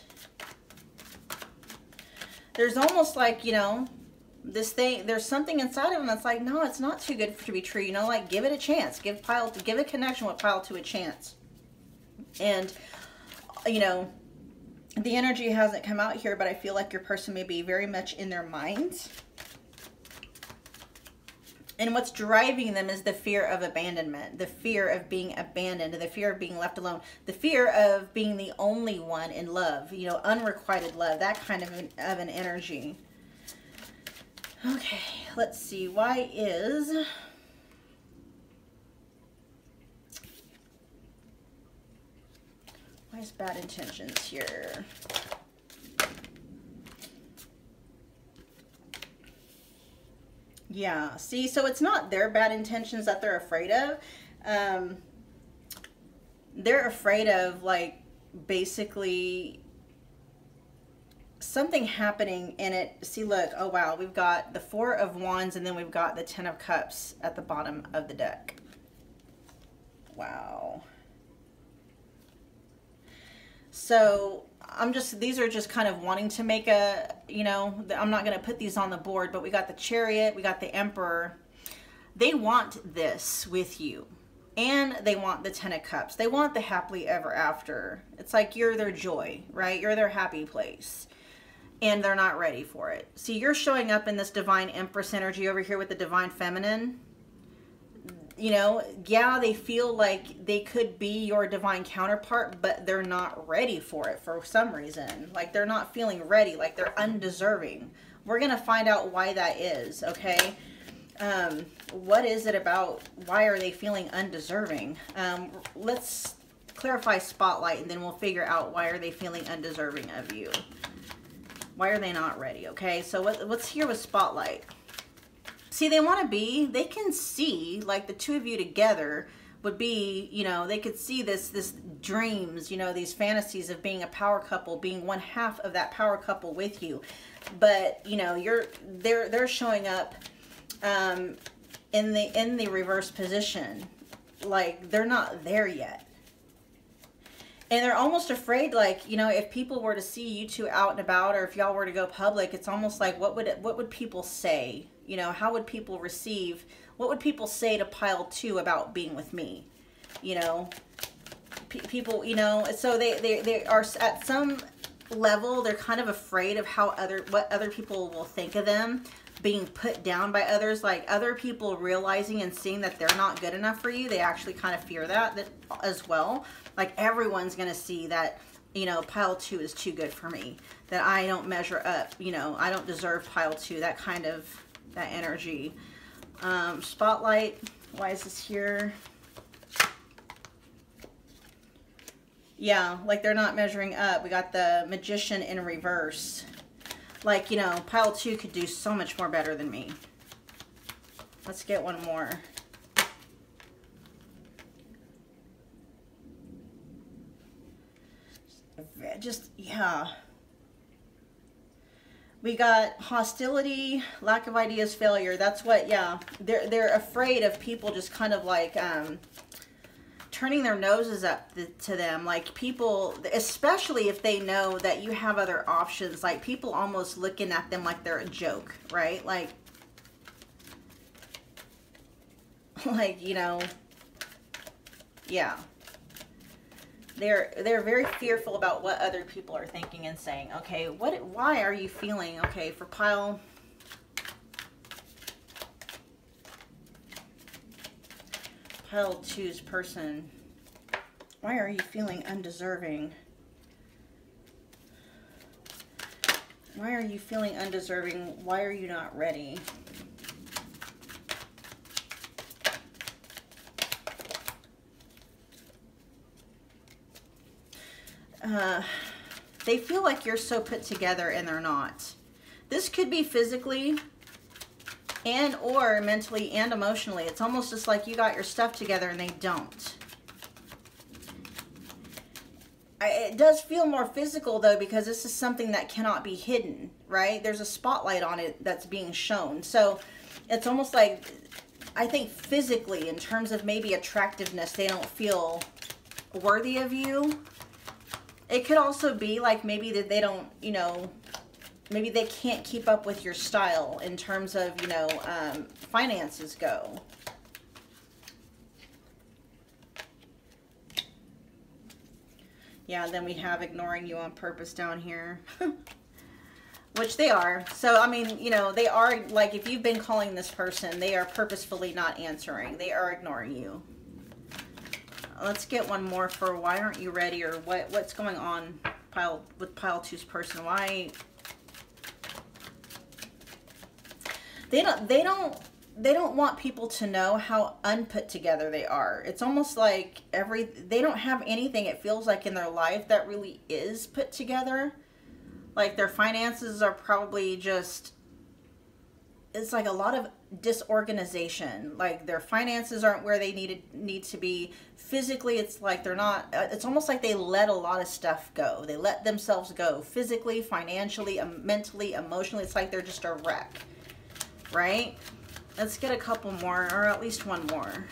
There's almost like, you know, this thing, there's something inside of them that's like, no, it's not too good to be true. You know, like, give it a chance. Give a connection with pile 2 a chance. And, you know, the energy hasn't come out here, but I feel like your person may be very much in their minds. And what's driving them is the fear of abandonment, the fear of being abandoned, the fear of being left alone, the fear of being the only one in love, you know, unrequited love, that kind of an energy. Okay, let's see. Why is bad intentions here? Yeah, see, so it's not their bad intentions that they're afraid of. They're afraid of, like, basically something happening in it. See, look, oh wow, we've got the 4 of Wands and then we've got the 10 of Cups at the bottom of the deck. Wow. So these are just kind of wanting to make a, you know, I'm not going to put these on the board, but we got the Chariot, we got the Emperor. They want this with you. And they want the 10 of Cups. They want the happily ever after. It's like you're their joy, right? You're their happy place. And they're not ready for it. See, you're showing up in this Divine Empress energy over here with the Divine Feminine. You know, yeah, they feel like they could be your divine counterpart, but they're not ready for it for some reason. Like, they're not feeling ready, like they're undeserving. We're going to find out why that is, okay? What is it about? Why are they feeling undeserving? Let's clarify Spotlight, and then we'll figure out why are they feeling undeserving of you. Why are they not ready, okay? So what's here with Spotlight? See, they want to be, they can see, like, the 2 of you together would be, you know, they could see this dreams, you know, these fantasies of being a power couple, being one half of that power couple with you. But, you know, they're showing up in the reverse position. Like, they're not there yet. And they're almost afraid, like, you know, if people were to see you 2 out and about, or if y'all were to go public, it's almost like, what would people say? You know, how would people receive, what would people say to pile 2 about being with me? You know, people, you know, so they are at some level, they're kind of afraid of how what other people will think of them, being put down by others, like other people realizing and seeing that they're not good enough for you. They actually kind of fear that as well. Like, everyone's going to see that, you know, pile 2 is too good for me, that I don't measure up, you know, I don't deserve pile 2, that kind of, that energy. Spotlight, why is this here? Yeah, like they're not measuring up. We got the Magician in reverse. Like, you know, pile 2 could do so much more better than me. Let's get one more. Just, yeah. We got hostility, lack of ideas, failure. That's what, yeah. They're afraid of people just kind of like turning their noses up to them. Like people, especially if they know that you have other options, like people almost looking at them like they're a joke, right? Like, you know, yeah. They're very fearful about what other people are thinking and saying. Okay, why are you feeling, okay, for pile 2's person, why are you feeling undeserving? Why are you feeling undeserving? Why are you not ready? They feel like you're so put together and they're not. This could be physically and or mentally and emotionally. It's almost just like you got your stuff together and they don't. It does feel more physical though, because this is something that cannot be hidden, right? There's a spotlight on it that's being shown. So it's almost like, I think physically, in terms of maybe attractiveness, they don't feel worthy of you. It could also be like maybe that they don't, you know, maybe they can't keep up with your style in terms of, you know, finances go. Yeah, then we have ignoring you on purpose down here. Which they are. So, I mean, you know, they are, like, if you've been calling this person, they are purposefully not answering. They are ignoring you. Let's get one more for why aren't you ready, or what's going on with pile 2's person. Why they don't want people to know how unput together they are. It's almost like they don't have anything, it feels like, in their life that really is put together. Like their finances are probably just, it's like a lot of disorganization. Like their finances aren't where they need to be. Physically, it's like they're not, it's almost like they let a lot of stuff go. They let themselves go physically, financially, mentally, emotionally. It's like they're just a wreck, right? Let's get a couple more, or at least one more.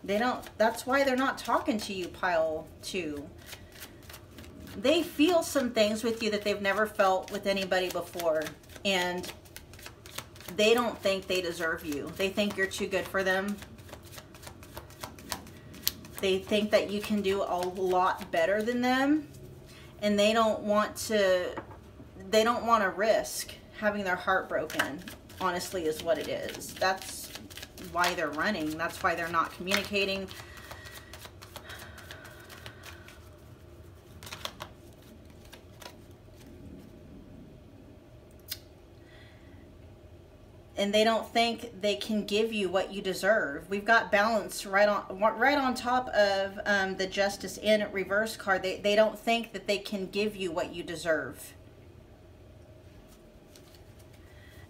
That's why they're not talking to you, pile 2. They feel some things with you that they've never felt with anybody before, and they don't think they deserve you. They think you're too good for them. They think that you can do a lot better than them, and they don't want to risk having their heart broken, honestly, is what it is. That's why they're running. That's why they're not communicating. And they don't think they can give you what you deserve. We've got balance right on top of the Justice in reverse card. They don't think that they can give you what you deserve.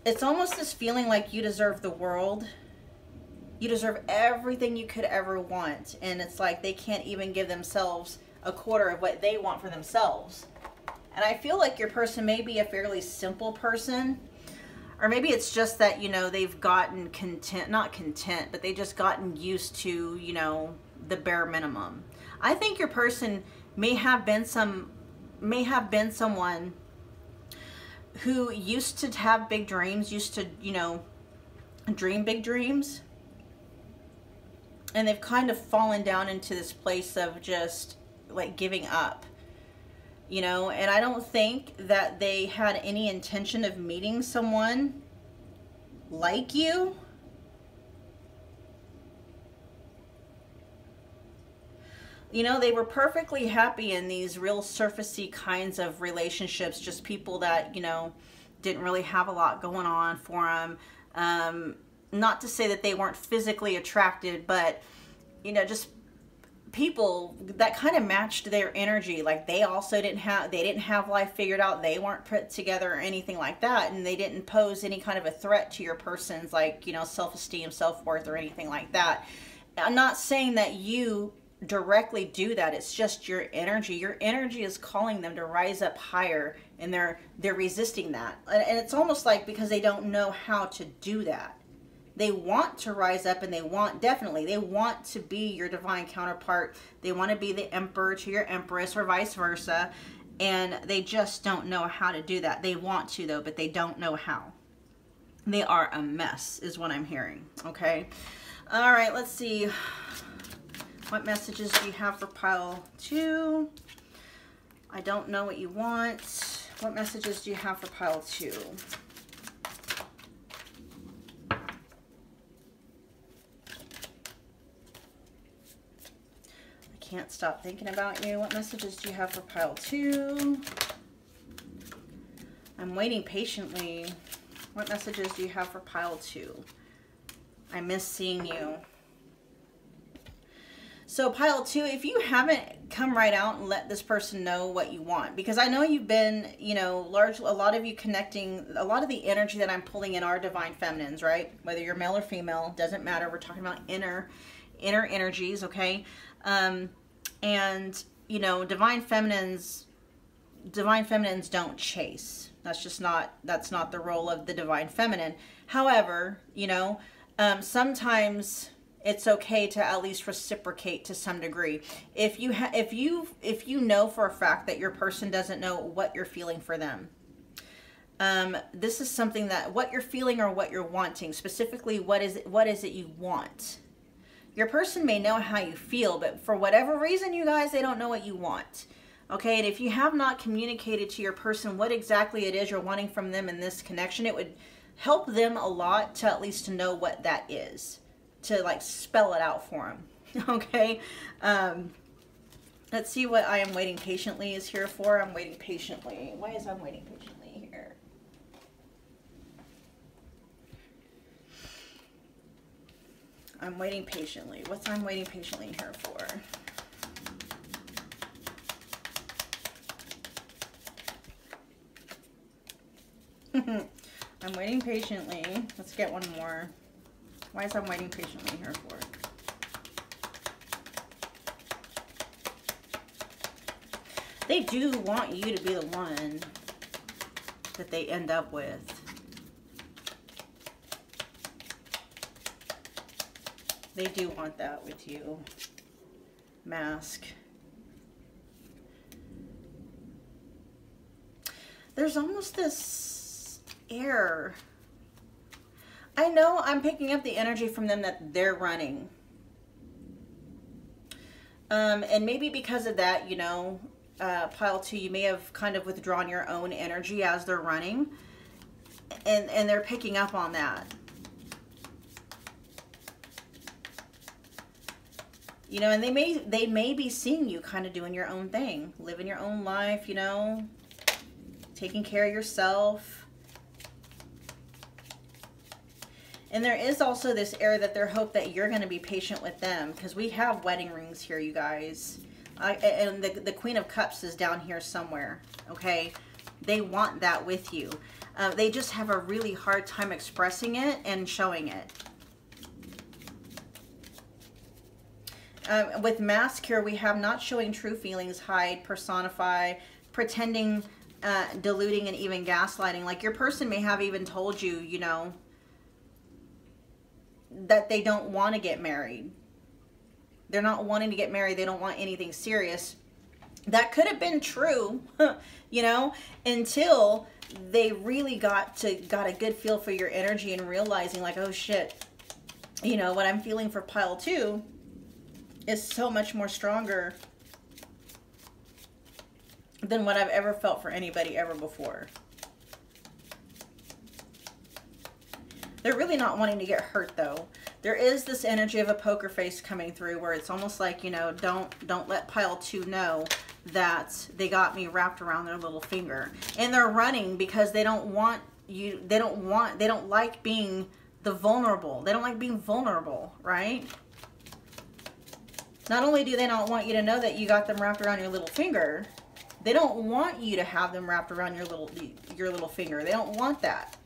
It's almost this feeling like you deserve the world. You deserve everything you could ever want. And it's like they can't even give themselves a quarter of what they want for themselves. And I feel like your person may be a fairly simple person. Or maybe it's just that, you know, they've gotten not content, but they just gotten used to, you know, the bare minimum. I think your person may have been someone who used to have big dreams, used to, you know, dream big dreams. And they've kind of fallen down into this place of just like giving up. You know, and I don't think that they had any intention of meeting someone like you. You know, they were perfectly happy in these real surfacey kinds of relationships, just people that, you know, didn't really have a lot going on for them. Not to say that they weren't physically attracted, but, you know, just people that kind of matched their energy. Like they also didn't have life figured out. They weren't put together or anything like that, and they didn't pose any kind of a threat to your person's, like, you know, self-esteem, self-worth, or anything like that. I'm not saying that you directly do that. It's just your energy. Your energy is calling them to rise up higher, and they're resisting that. And it's almost like because they don't know how to do that. They want to rise up, and they want to be your divine counterpart. They want to be the emperor to your empress, or vice versa, and they just don't know how to do that. They want to though, but they don't know how. They are a mess is what I'm hearing. Okay. All right, let's see. What messages do you have for pile 2? I don't know what you want. What messages do you have for pile 2? I can't stop thinking about you. What messages do you have for pile 2? I'm waiting patiently. What messages do you have for pile 2? I miss seeing you. So pile 2, if you haven't come right out and let this person know what you want, because I know you've been, you know, a lot of you connecting, a lot of the energy that I'm pulling in are divine feminines, right? Whether you're male or female, doesn't matter. We're talking about inner energies, okay? And, you know, divine feminines don't chase. That's not the role of the divine feminine. However, you know, sometimes it's okay to at least reciprocate to some degree. If you know for a fact that your person doesn't know what you're feeling for them, this is something that what you're feeling or what you're wanting, specifically what is it you want. Your person may know how you feel, but for whatever reason, you guys, they don't know what you want. Okay, and if you have not communicated to your person what exactly it is you're wanting from them in this connection, it would help them a lot to at least know what that is, to like spell it out for them. Okay, let's see what I am waiting patiently is here for. I'm waiting patiently. Why is I'm waiting patiently here? I'm waiting patiently. What's I'm waiting patiently here for? I'm waiting patiently. Let's get one more. Why is I'm waiting patiently here for? They do want you to be the one that they end up with. They do want that with you. Mask. There's almost this air. I know I'm picking up the energy from them that they're running. And maybe because of that, you know, pile 2, you may have kind of withdrawn your own energy as they're running. And they're picking up on that. You know, and they may be seeing you kind of doing your own thing, living your own life, you know, taking care of yourself. And there is also this air that they hope that you're going to be patient with them, because we have wedding rings here, you guys. And the Queen of Cups is down here somewhere, okay? They want that with you. They just have a really hard time expressing it and showing it. With mask here, we have not showing true feelings, hide, personify, pretending, diluting, and even gaslighting. Like your person may have even told you, you know, that they don't want to get married. They're not wanting to get married. They don't want anything serious. That could have been true, you know, until they really got a good feel for your energy and realizing like, oh shit, you know, what I'm feeling for pile 2 is so much more stronger than what I've ever felt for anybody ever before. They're really not wanting to get hurt though. There is this energy of a poker face coming through where it's almost like, you know, don't let pile 2 know that they got me wrapped around their little finger. And they're running because they don't want you, they don't like being the vulnerable. They don't like being vulnerable, right? Not only do they not want you to know that you got them wrapped around your little finger, they don't want you to have them wrapped around your little finger. They don't want that.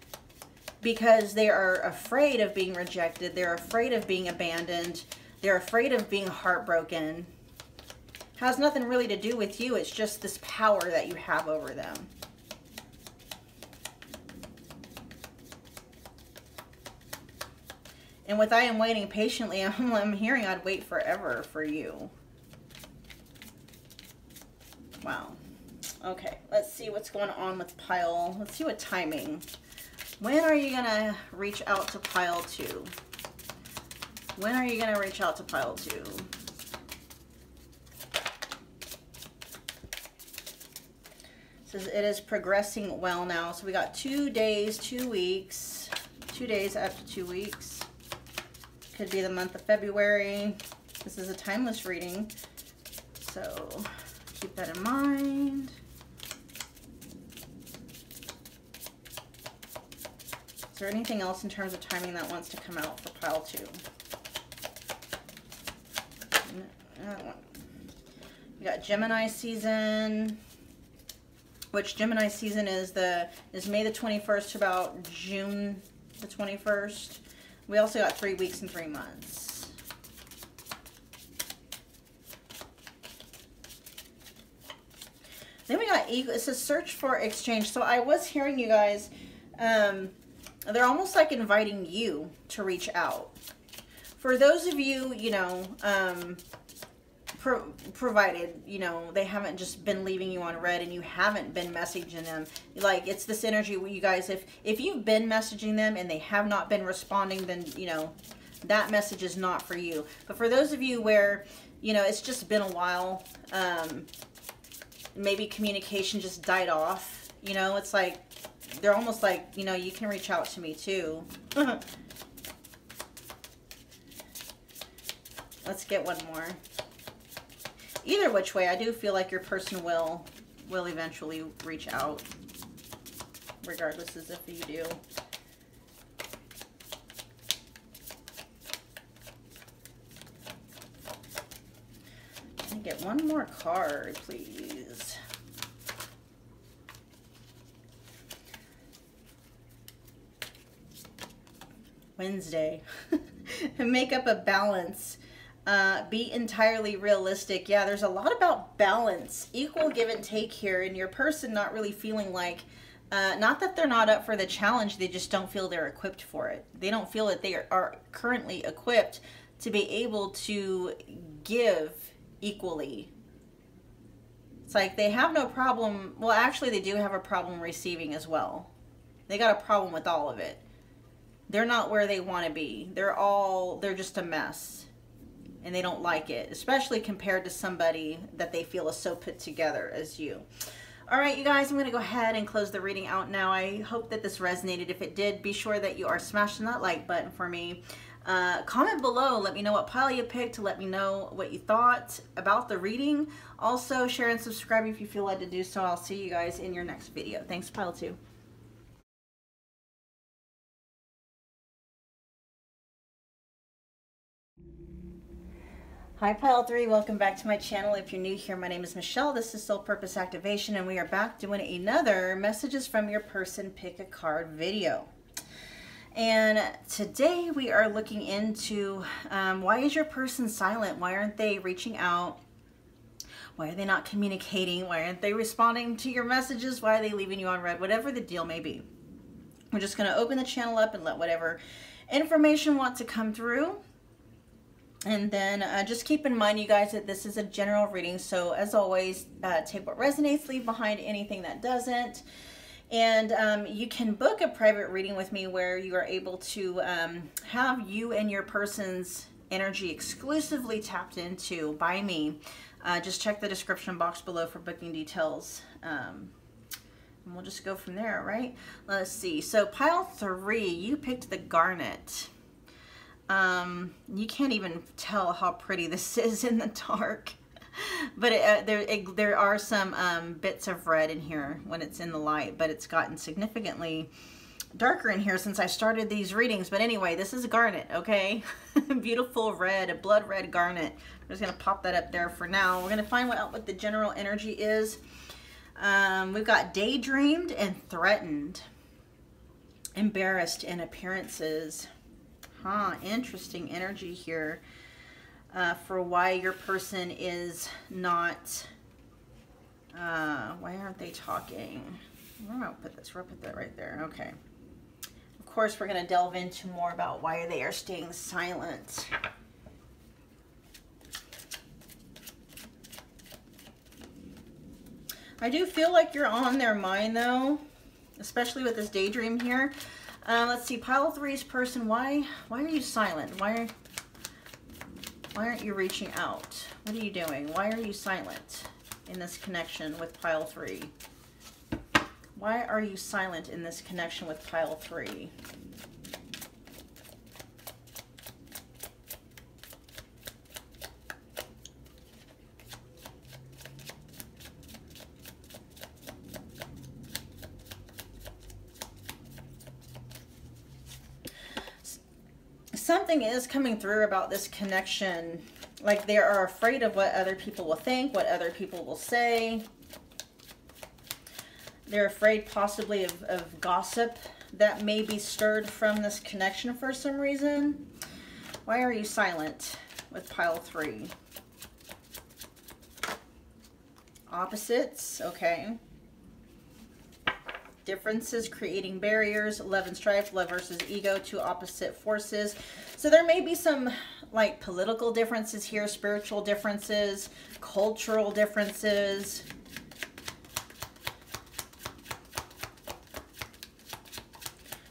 Because they are afraid of being rejected. They're afraid of being abandoned. They're afraid of being heartbroken. has nothing really to do with you. It's just this power that you have over them. And with I am waiting patiently, I'm hearing I'd wait forever for you. Wow. Okay, let's see what's going on with pile. Let's see what timing. When are you going to reach out to pile 2? When are you going to reach out to pile 2? Says it is progressing well now. So we got 2 days, 2 weeks, 2 days after 2 weeks. Could be the month of February. This is a timeless reading, so keep that in mind. Is there anything else in terms of timing that wants to come out for pile 2? We got Gemini season, which Gemini season is May the 21st to about June the 21st. We also got 3 weeks and 3 months. Then we got Eagle. It says search for exchange. So I was hearing you guys, they're almost like inviting you to reach out. For those of you, you know, provided, you know, they haven't just been leaving you on red and you haven't been messaging them. Like, it's this energy where you guys, if you've been messaging them and they have not been responding, then, you know, that message is not for you. But for those of you where, you know, it's just been a while, maybe communication just died off, you know, it's like, they're almost like, you know, you can reach out to me too. Let's get one more. Either which way, I do feel like your person will eventually reach out, regardless as if you do. Can I get one more card, please? Wednesday. Make up a balance. Be entirely realistic. Yeah, there's a lot about balance, equal give and take here, and your person not really feeling like, not that they're not up for the challenge, they just don't feel they're equipped for it. They don't feel that they are currently equipped to be able to give equally. It's like they have no problem, well, actually they do have a problem receiving as well. They got a problem with all of it. They're not where they want to be. They're just a mess. And they don't like it, especially compared to somebody that they feel is so put together as you. All right, you guys, I'm going to go ahead and close the reading out now. I hope that this resonated. If it did, be sure that you are smashing that like button for me. Comment below. Let me know what pile you picked. Let me know what you thought about the reading. Also, share and subscribe if you feel led to do so. I'll see you guys in your next video. Thanks, pile 2. Hi Pile 3, welcome back to my channel. If you're new here, my name is Michelle. This is Soul Purpose Activation, and we are back doing another Messages from Your Person Pick a Card video. And today we are looking into why is your person silent? Why aren't they reaching out? Why are they not communicating? Why aren't they responding to your messages? Why are they leaving you on red? Whatever the deal may be. We're just going to open the channel up and let whatever information want to come through. And then just keep in mind, you guys, that this is a general reading. So as always, take what resonates, leave behind anything that doesn't. And you can book a private reading with me where you are able to have you and your person's energy exclusively tapped into by me. Just check the description box below for booking details. And we'll just go from there, right? Let's see. So pile 3, you picked the Garnet. You can't even tell how pretty this is in the dark, but there are some bits of red in here when it's in the light, but it's gotten significantly darker in here since I started these readings. But anyway, this is Garnet, okay? Beautiful red, a blood red Garnet. I'm just gonna pop that up there for now. We're gonna find out what the general energy is. We've got daydreamed and threatened, embarrassed in appearances. Interesting energy here. for why your person is not, why aren't they talking? Where am I gonna put this? Where do I put that? Right there. Okay. Of course, we're going to delve into more about why they are staying silent. I do feel like you're on their mind, though, especially with this daydream here. Let's see, pile three's person, why are you silent? Why aren't you reaching out? What are you doing? Why are you silent in this connection with pile three? Why are you silent in this connection with pile three? Something is coming through about this connection. Like they are afraid of what other people will think, what other people will say. They're afraid possibly of gossip that may be stirred from this connection for some reason. Why are you silent with pile three? Opposites, okay. Differences, creating barriers, love and strife, love versus ego, two opposite forces. So there may be some like political differences here, spiritual differences, cultural differences.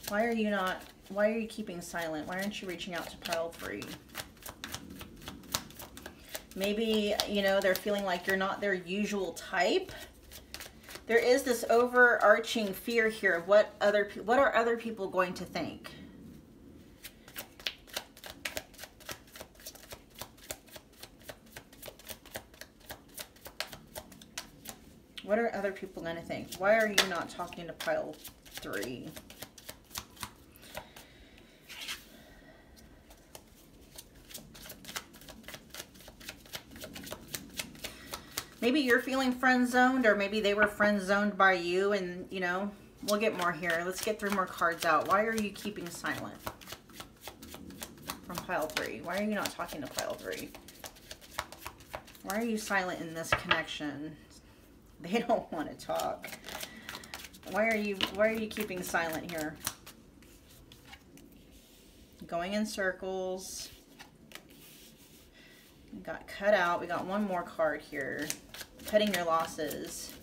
Why are you keeping silent? Why aren't you reaching out to pile three? Maybe, you know, they're feeling like you're not their usual type. There is this overarching fear here of what are other people going to think? What are other people going to think? Why are you not talking to pile three? Maybe you're feeling friend-zoned, or maybe they were friend-zoned by you, and, you know, we'll get more here. Let's get 3 more cards out. Why are you keeping silent from pile three? Why are you not talking to pile three? Why are you silent in this connection? They don't want to talk. Why are you keeping silent here? Going in circles. We got cut out. We got 1 more card here. Cutting your losses.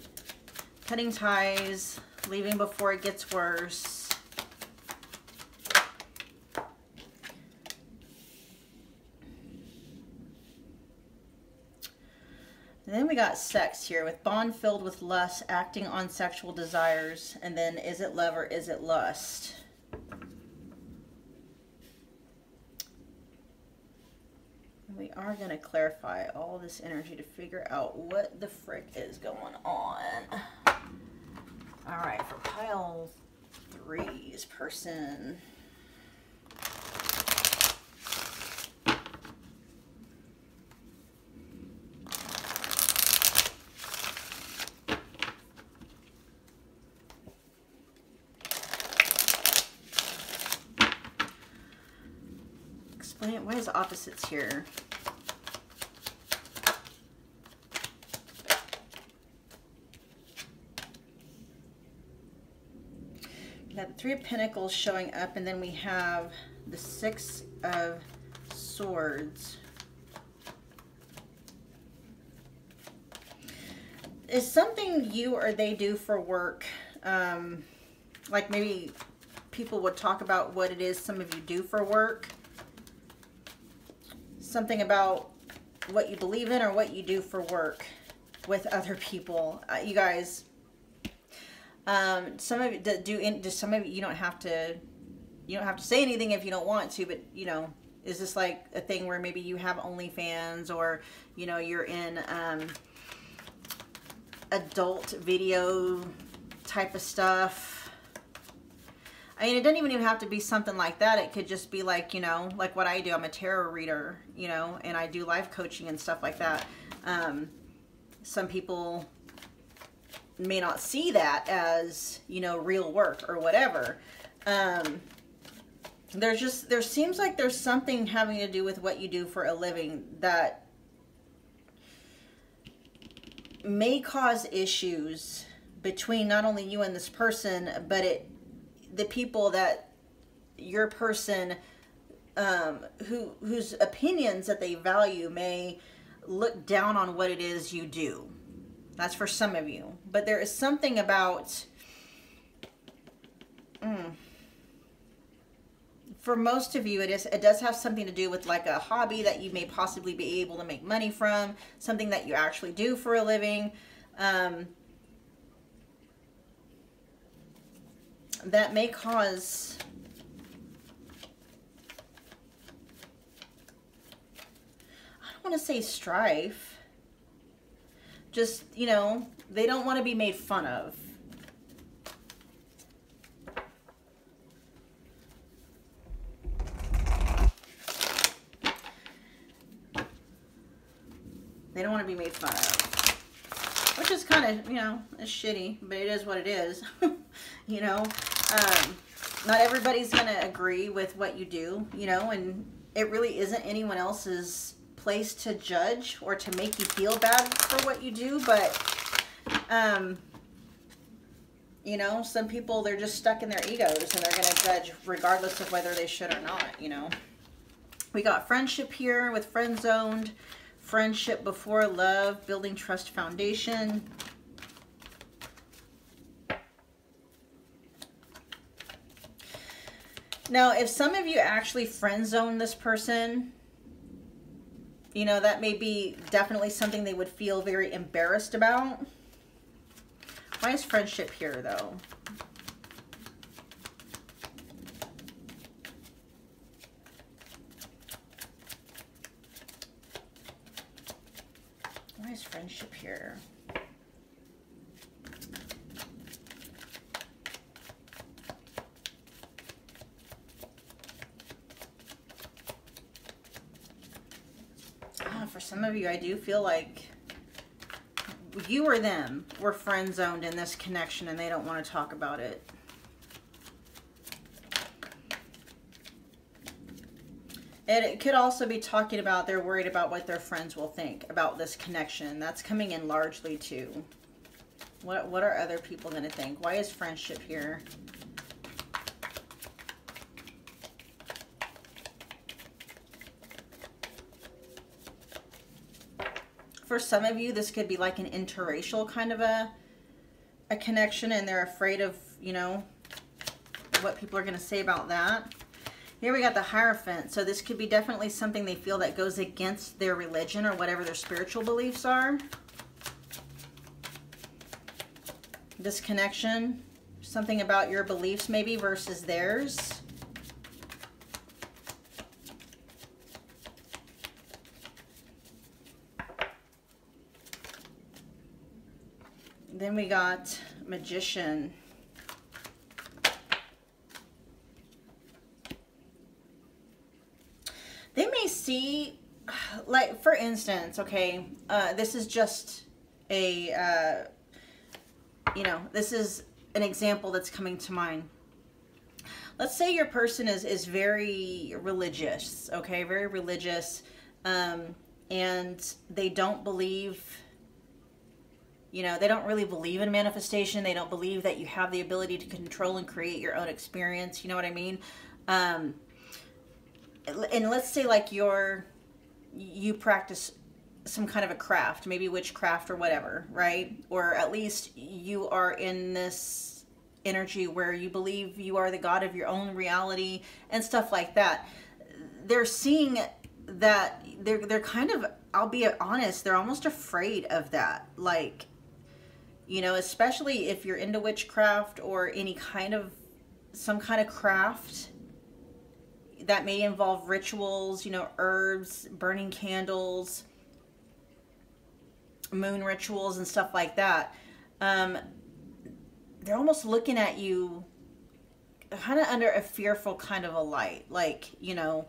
Cutting ties. Leaving before it gets worse. And then we got sex here with bond filled with lust, acting on sexual desires. And then is it love or is it lust? We are going to clarify all this energy to figure out what the frick is going on. All right, for pile three's person. Explain, why is opposites here? We have the 3 of Pentacles showing up, and then we have the 6 of Swords. Is something you or they do for work, like maybe people would talk about what it is some of you do for work? Something about what you believe in or what you do for work with other people. You guys... some of it do some of it you don't have to say anything if you don't want to, but you know, is this like a thing where maybe you have OnlyFans, or you know, you're in adult video type of stuff? I mean, it doesn't even have to be something like that. It could just be like, you know, like what I do. I'm a tarot reader, you know, and I do life coaching and stuff like that. Some people may not see that as, you know, real work or whatever. there seems like there's something having to do with what you do for a living that may cause issues between not only you and this person, but the people that your person, whose opinions that they value may look down on what it is you do. That's for some of you. But there is something about, for most of you, it does have something to do with like a hobby that you may possibly be able to make money from, something that you actually do for a living. That may cause I don't want to say strife, just, you know, they don't want to be made fun of. They don't want to be made fun of, which is kind of, you know, it's shitty, but it is what it is. You know, not everybody's going to agree with what you do, you know, and it really isn't anyone else's place to judge or to make you feel bad for what you do. But, you know, some people, they're just stuck in their egos and they're going to judge regardless of whether they should or not, you know. We got friendship here with friend zoned. Friendship before love, building trust foundation. Now, if some of you actually friend zone this person, you know, that may be definitely something they would feel very embarrassed about. Why is friendship here, though? Why is friendship here? For some of you, I do feel like you or them were friend zoned in this connection and they don't want to talk about it. It could also be talking about they're worried about what their friends will think about this connection. That's coming in largely too. What are other people going to think? Why is friendship here? For some of you, this could be like an interracial kind of a connection, and they're afraid of, you know, what people are going to say about that. Here we got the Hierophant. So this could be definitely something they feel that goes against their religion or whatever their spiritual beliefs are. This connection, something about your beliefs maybe versus theirs. Then we got Magician. They may see, like, for instance, okay, this is just a, you know, this is an example that's coming to mind. Let's say your person is very religious, okay, very religious, and they don't believe, you know, they don't really believe in manifestation. They don't believe that you have the ability to control and create your own experience. You know what I mean? And let's say like you practice some kind of a craft, maybe witchcraft or whatever, right? Or at least you are in this energy where you believe you are the god of your own reality and stuff like that. They're seeing that they're kind of, I'll be honest, they're almost afraid of that. Like, you know, especially if you're into witchcraft or any kind of, some kind of craft that may involve rituals, you know, herbs, burning candles, moon rituals and stuff like that. They're almost looking at you kind of under a fearful kind of a light. Like, you know,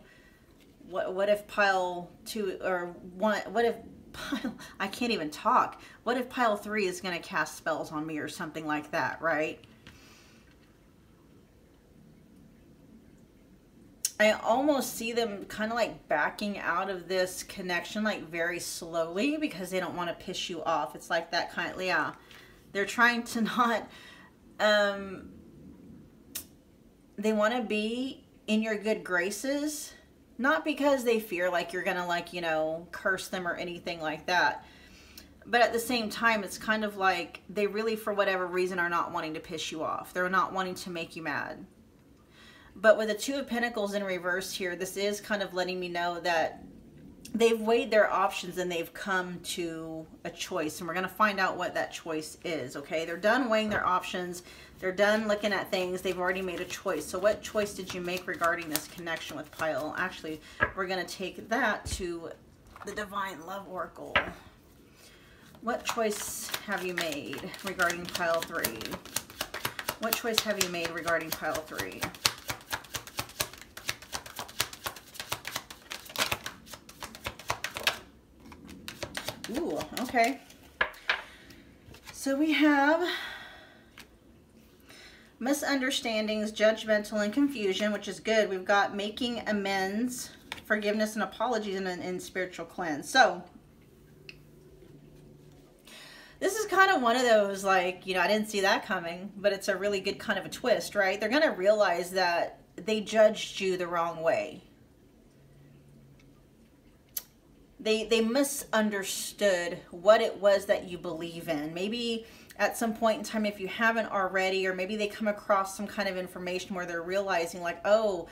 what if pile 2 or 1, what if pile, I can't even talk. What if pile 3 is going to cast spells on me or something like that, right? I almost see them kind of like backing out of this connection like very slowly because they don't want to piss you off. It's like that kind of, yeah. They're trying to not, they want to be in your good graces, not because they fear like you're going to like, you know, curse them or anything like that. But at the same time, it's kind of like they really, for whatever reason, are not wanting to piss you off. They're not wanting to make you mad. But with the Two of Pentacles in reverse here, this is kind of letting me know that they've weighed their options and they've come to a choice. And we're going to find out what that choice is, okay? They're done weighing their options. They're done looking at things. They've already made a choice. So what choice did you make regarding this connection with Pile? Actually, we're going to take that to the Divine Love Oracle. What choice have you made regarding Pile 3? What choice have you made regarding Pile 3? Ooh, okay. So we have misunderstandings, judgmental, and confusion, which is good. We've got making amends, forgiveness, and apologies in spiritual cleanse. So this is kind of one of those, like, you know, I didn't see that coming, but it's a really good kind of a twist, right? They're going to realize that they judged you the wrong way. They misunderstood what it was that you believe in. Maybe at some point in time, if you haven't already, or maybe they come across some kind of information where they're realizing like, oh,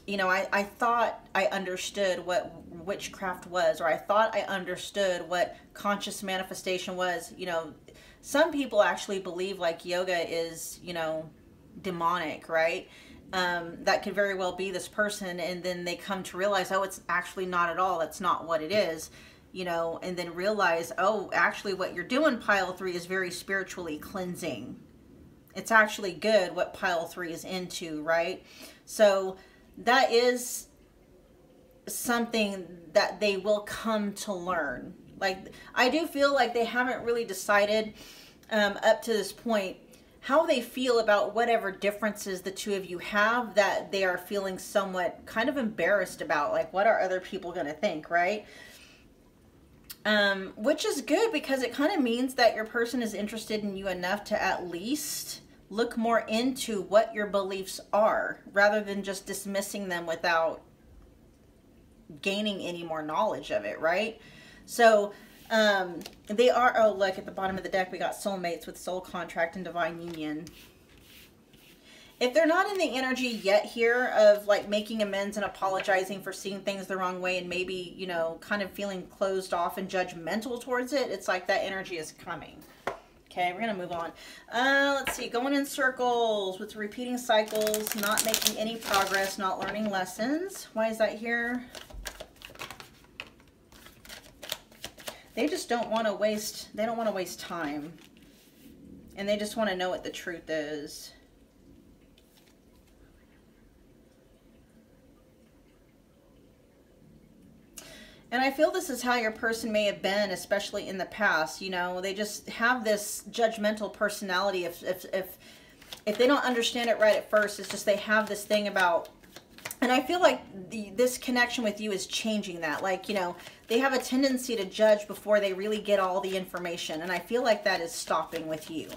you know, I thought I understood what witchcraft was, or I thought I understood what conscious manifestation was. You know, some people actually believe like yoga is, you know, demonic, right? That could very well be this person, and then they come to realize, oh, it's actually not at all. That's not what it is, you know, and then realize, oh, actually what you're doing, Pile 3, is very spiritually cleansing. It's actually good what Pile 3 is into, right? So that is something that they will come to learn. Like, I do feel like they haven't really decided up to this point how they feel about whatever differences the two of you have, that they are feeling somewhat kind of embarrassed about. Like, what are other people going to think, right? Which is good, because it kind of means that your person is interested in you enough to at least look more into what your beliefs are, rather than just dismissing them without gaining any more knowledge of it, right? So they are, oh, look at the bottom of the deck, we got soulmates with soul contract and divine union. If they're not in the energy yet here of like making amends and apologizing for seeing things the wrong way, and maybe, you know, kind of feeling closed off and judgmental towards it, it's like that energy is coming. Okay, we're going to move on. Let's see, going in circles with repeating cycles, not making any progress, not learning lessons. Why is that here? They just don't want to waste, they don't want to waste time. And they just want to know what the truth is. And I feel this is how your person may have been, especially in the past. You know, they just have this judgmental personality. If they don't understand it right at first, it's just they have this thing about, and I feel like this connection with you is changing that. Like, you know, they have a tendency to judge before they really get all the information. And I feel like that is stopping with you.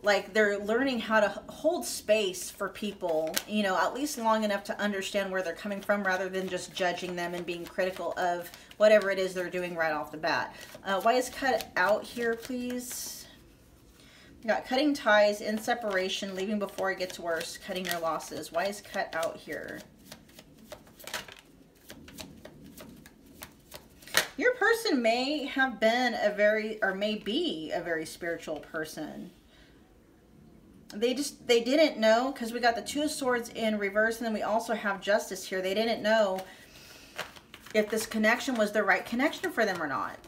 Like, they're learning how to hold space for people, you know, at least long enough to understand where they're coming from, rather than just judging them and being critical of whatever it is they're doing right off the bat. Why is cut out here, please? We got cutting ties, in separation, leaving before it gets worse, cutting your losses. Why is cut out here? Your person may have been a very, or may be a very spiritual person. They didn't know, because we got the Two of Swords in reverse, and then we also have Justice here. They didn't know if this connection was the right connection for them or not.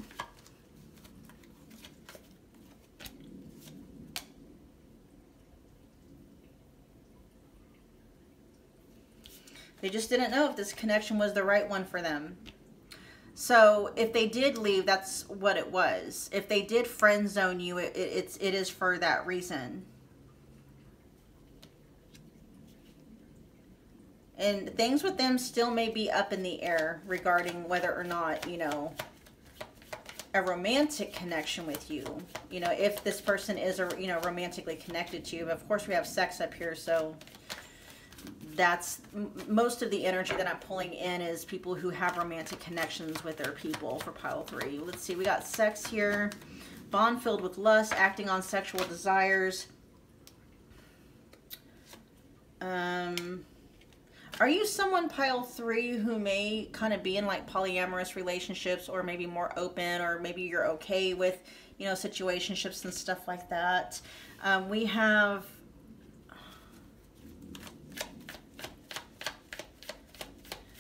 They just didn't know if this connection was the right one for them. So if they did leave, that's what it was. If they did friend zone you, it is for that reason. And things with them still may be up in the air regarding whether or not, you know, a romantic connection with you. You know, if this person is, you know, romantically connected to you. But of course, we have sex up here, so that's most of the energy that I'm pulling in is people who have romantic connections with their people for pile 3. Let's see, we got sex here. Bond filled with lust, acting on sexual desires. Are you someone, pile 3, who may kind of be in like polyamorous relationships, or maybe more open, or maybe you're okay with, you know, situationships and stuff like that? We have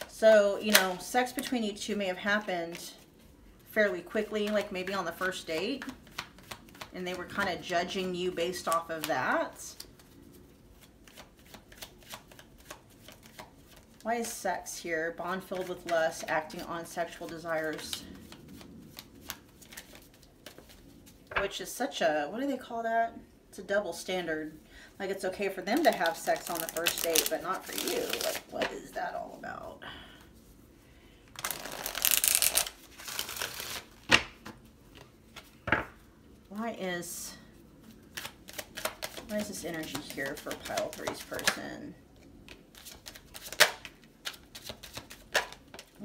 so, you know, sex between you two may have happened fairly quickly, like maybe on the first date, and they were kind of judging you based off of that. Why is sex here? Bond filled with lust, acting on sexual desires. Which is such a, what do they call that? It's a double standard. Like, it's okay for them to have sex on the first date, but not for you. Like, what is that all about? Why is this energy here for pile 3's person?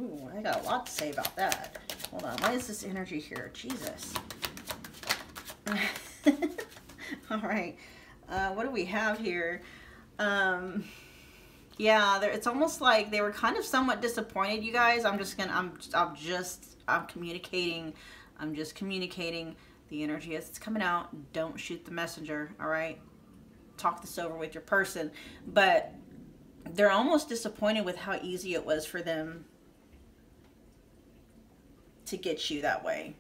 Ooh, I got a lot to say about that. Hold on. Why is this energy here? Jesus. All right. What do we have here? Yeah, it's almost like they were kind of somewhat disappointed, you guys. I'm just communicating. I'm just communicating the energy as it's coming out. Don't shoot the messenger, all right? Talk this over with your person. But they're almost disappointed with how easy it was for them to get you that way.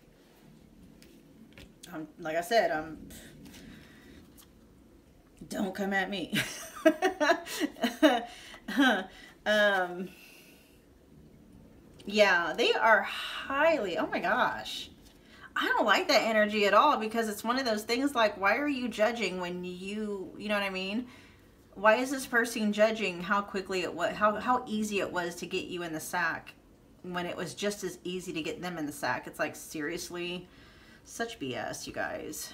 Like I said, don't come at me. Yeah, they are highly, oh my gosh. I don't like that energy at all, because it's one of those things like, why are you judging when you know what I mean? Why is this person judging how quickly it was, how easy it was to get you in the sack, when it was just as easy to get them in the sack? It's like, seriously, such BS, you guys.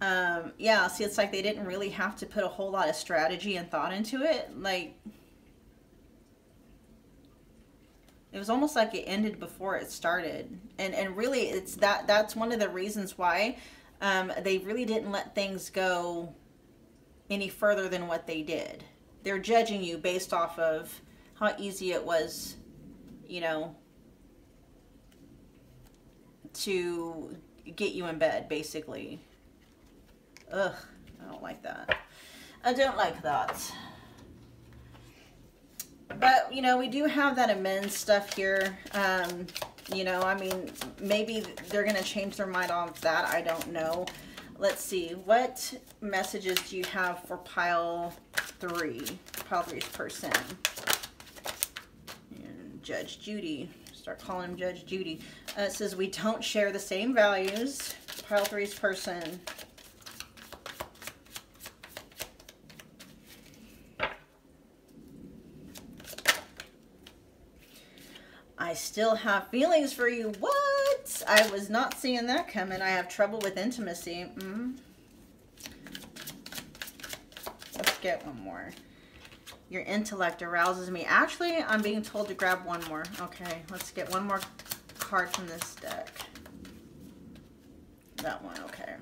Yeah, see, it's like they didn't really have to put a whole lot of strategy and thought into it. Like, it was almost like it ended before it started. And really, it's that's one of the reasons why they really didn't let things go any further than what they did. They're judging you based off of how easy it was, you know, to get you in bed, basically. Ugh, I don't like that. I don't like that. But, you know, we do have that amends stuff here. You know, I mean, maybe they're going to change their mind on that. I don't know. Let's see. What messages do you have for pile 3? Pile 3's person. And Judge Judy. Start calling him Judge Judy. It says, we don't share the same values. Pile 3's person. I still have feelings for you. What? I was not seeing that coming. I have trouble with intimacy. Let's get one more. Your intellect arouses me. Actually, I'm being told to grab one more. Okay, let's get one more card from this deck. That one, okay.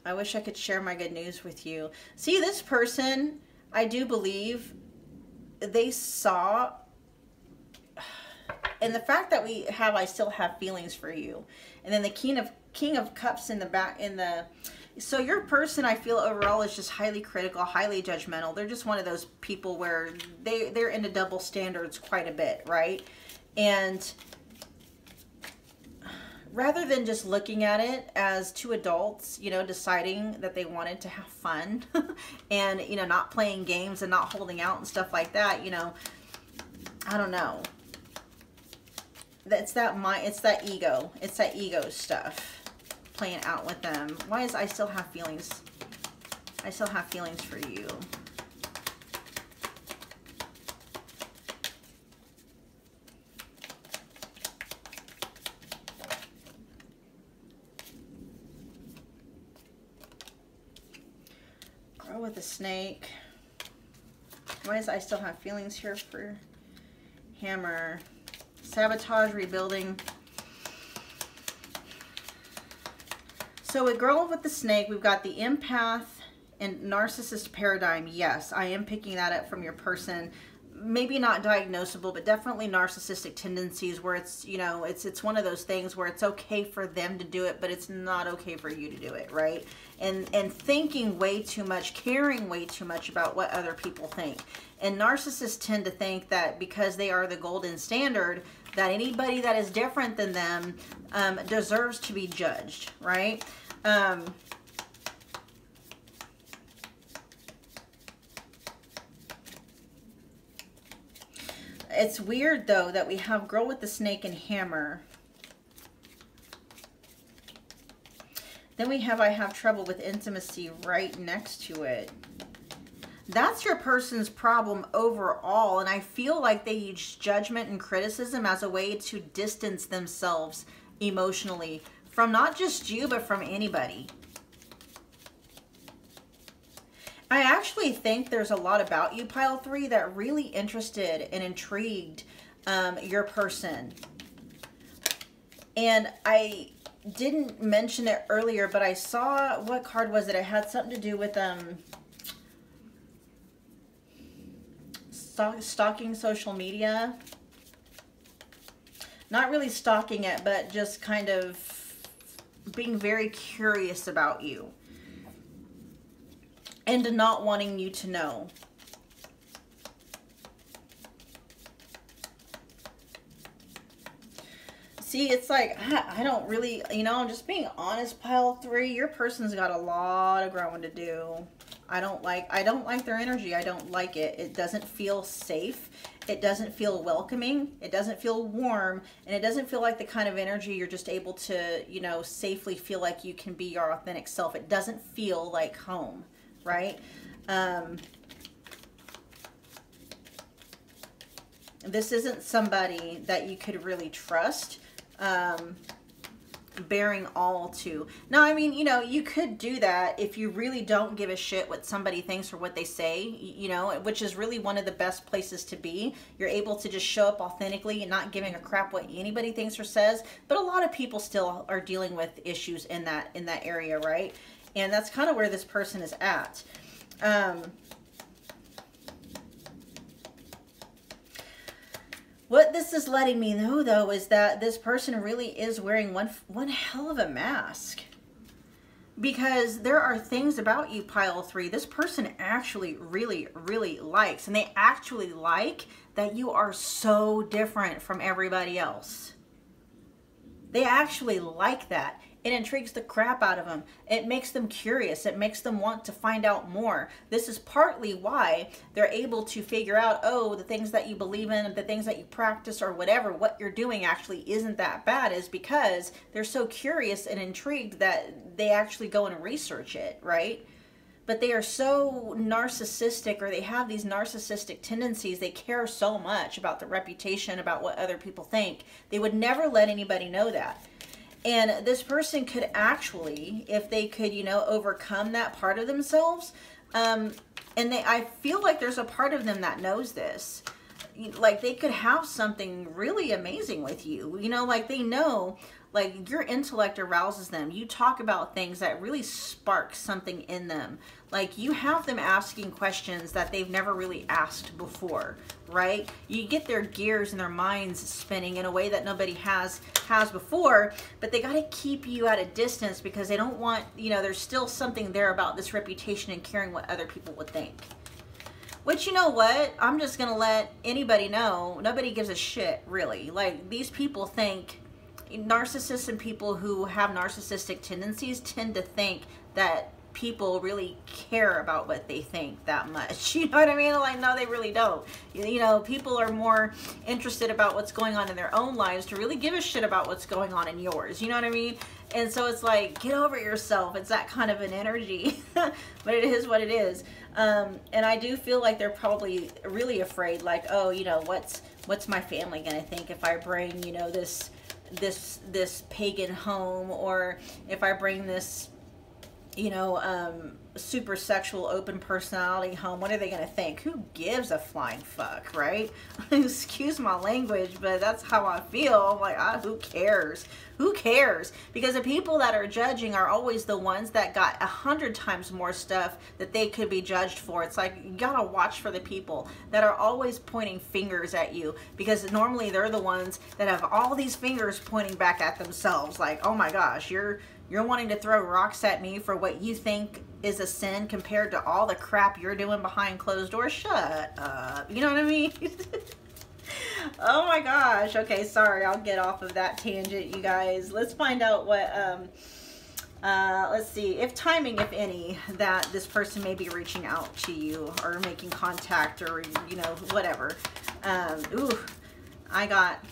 I wish I could share my good news with you. See, this person, I do believe they saw, and the fact that I still have feelings for you, and then the King of Cups in the back, so your person, I feel overall, is just highly critical, highly judgmental. They're just one of those people where they're into double standards quite a bit, right? And rather than just looking at it as two adults, you know, deciding that they wanted to have fun and, you know, not playing games and not holding out and stuff like that, you know, I don't know. It's that ego. It's that ego stuff playing out with them. Why is I still have feelings I still have feelings for you. Girl with the snake. Why is I still have feelings here for Hammer? Sabotage, rebuilding. So with Girl with the Snake, we've got the empath and narcissist paradigm. Yes, I am picking that up from your person. Maybe not diagnosable, but definitely narcissistic tendencies where it's, you know, it's one of those things where it's okay for them to do it, but it's not okay for you to do it, right? And thinking way too much, caring way too much about what other people think. And narcissists tend to think that because they are the golden standard, that anybody that is different than them deserves to be judged, right? It's weird, though, that we have Girl with the Snake and Hammer. Then we have I have trouble with intimacy right next to it. That's your person's problem overall, and I feel like they use judgment and criticism as a way to distance themselves emotionally from not just you, but from anybody. I actually think there's a lot about you, Pile 3, that really interested and intrigued your person. And I didn't mention it earlier, but I saw, what card was it? It had something to do with stalking social media. Not really stalking it, but just kind of being very curious about you. And not wanting you to know. See, it's like, I don't really, you know, I'm just being honest, Pile 3. Your person's got a lot of growing to do. I don't like their energy. I don't like it. It doesn't feel safe. It doesn't feel welcoming. It doesn't feel warm. And it doesn't feel like the kind of energy you're just able to, you know, safely feel like you can be your authentic self. It doesn't feel like home. Right? This isn't somebody that you could really trust, bearing all to. Now, I mean, you know, you could do that if you really don't give a shit what somebody thinks or what they say, you know, which is really one of the best places to be. You're able to just show up authentically and not giving a crap what anybody thinks or says. But a lot of people still are dealing with issues in that area, right? And that's kind of where this person is at. What this is letting me know, though, is that this person really is wearing one hell of a mask. Because there are things about you, Pile 3, this person actually really, really likes. And they actually like that you are so different from everybody else. They actually like that. It intrigues the crap out of them. It makes them curious. It makes them want to find out more. This is partly why they're able to figure out, oh, the things that you believe in, the things that you practice or whatever, what you're doing actually isn't that bad, is because they're so curious and intrigued that they actually go and research it, right? But they are so narcissistic, or they have these narcissistic tendencies. They care so much about the reputation, about what other people think. They would never let anybody know that. And this person could actually, if they could, you know, overcome that part of themselves, and I feel like there's a part of them that knows this. Like, they could have something really amazing with you. You know, like, they know, like, your intellect arouses them. You talk about things that really spark something in them. Like, you have them asking questions that they've never really asked before, right? You get their gears and their minds spinning in a way that nobody has before, but they got to keep you at a distance because they don't want, you know, there's still something there about this reputation and caring what other people would think. Which, you know what? I'm just going to let anybody know. Nobody gives a shit, really. Like, these people think, narcissists and people who have narcissistic tendencies tend to think that people really care about what they think that much. You know what I mean? Like, no, they really don't. You know, people are more interested about what's going on in their own lives to really give a shit about what's going on in yours. You know what I mean? And so it's like, get over yourself. It's that kind of an energy, but it is what it is. And I do feel like they're probably really afraid, like, oh, you know, what's my family gonna think if I bring, you know, this pagan home, or if I bring this, you know, super sexual open personality home, what are they gonna think? Who gives a flying fuck, right? Excuse my language, but that's how I feel. I'm like, who cares? Who cares? Because the people that are judging are always the ones that got 100 times more stuff that they could be judged for. It's like, you gotta watch for the people that are always pointing fingers at you, because normally they're the ones that have all these fingers pointing back at themselves. Like, oh my gosh, you're wanting to throw rocks at me for what you think is a sin compared to all the crap you're doing behind closed doors. Shut up. You know what I mean? Oh my gosh. Okay, sorry. I'll get off of that tangent, you guys. Let's find out what, let's see, if timing, if any, that this person may be reaching out to you or making contact, or, you know, whatever. Ooh, I got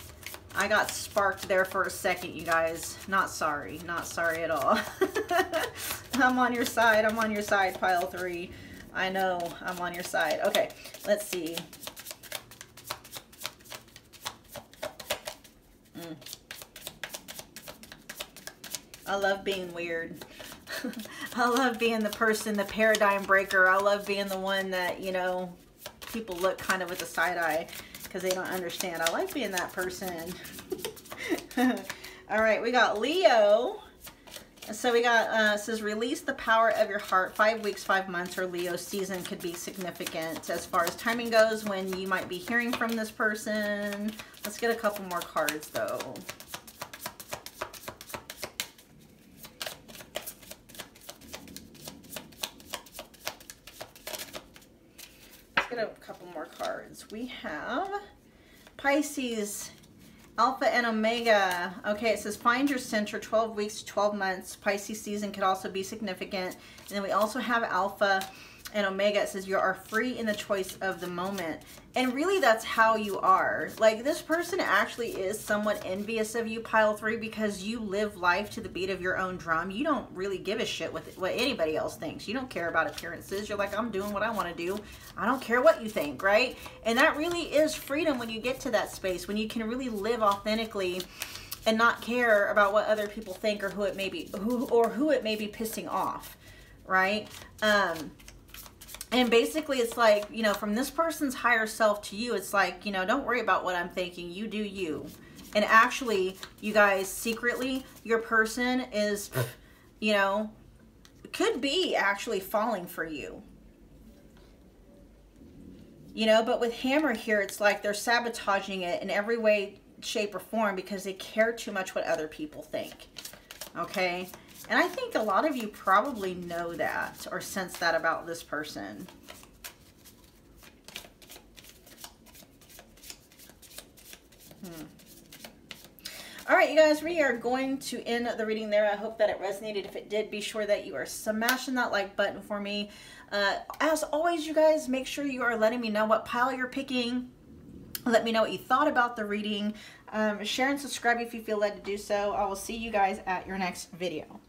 sparked there for a second, you guys. Not sorry. Not sorry at all. I'm on your side. I'm on your side, pile 3. I know. I'm on your side. Okay, let's see. I love being weird. I love being the person, the paradigm breaker. I love being the one that, you know, people look kind of with a side eye because they don't understand. I like being that person. All right, we got Leo. So we got, it says, release the power of your heart. 5 weeks, 5 months, or Leo season could be significant as far as timing goes when you might be hearing from this person. Let's get a couple more cards, though. Let's get a couple more cards. We have Pisces, Alpha and Omega. Okay, it says find your center, 12 weeks to 12 months. Pisces season could also be significant. And then we also have Alpha and Omega. It says you are free in the choice of the moment. And really, that's how you are. Like, this person actually is somewhat envious of you, pile 3, because you live life to the beat of your own drum. You don't really give a shit what anybody else thinks. You don't care about appearances. You're like, I'm doing what I want to do. I don't care what you think, right? And that really is freedom when you get to that space, when you can really live authentically and not care about what other people think, or who it may be, who it may be pissing off, right? And basically, it's like, you know, from this person's higher self to you, it's like, you know, don't worry about what I'm thinking. You do you. And actually, you guys, secretly, your person is, you know, could be actually falling for you. You know, but with Hammer here, it's like they're sabotaging it in every way, shape, or form because they care too much what other people think. Okay? And I think a lot of you probably know that or sense that about this person. All right, you guys, we are going to end the reading there. I hope that it resonated. If it did, be sure that you are smashing that like button for me. As always, you guys, make sure you are letting me know what pile you're picking. Let me know what you thought about the reading. Share and subscribe if you feel led to do so. I will see you guys at your next video.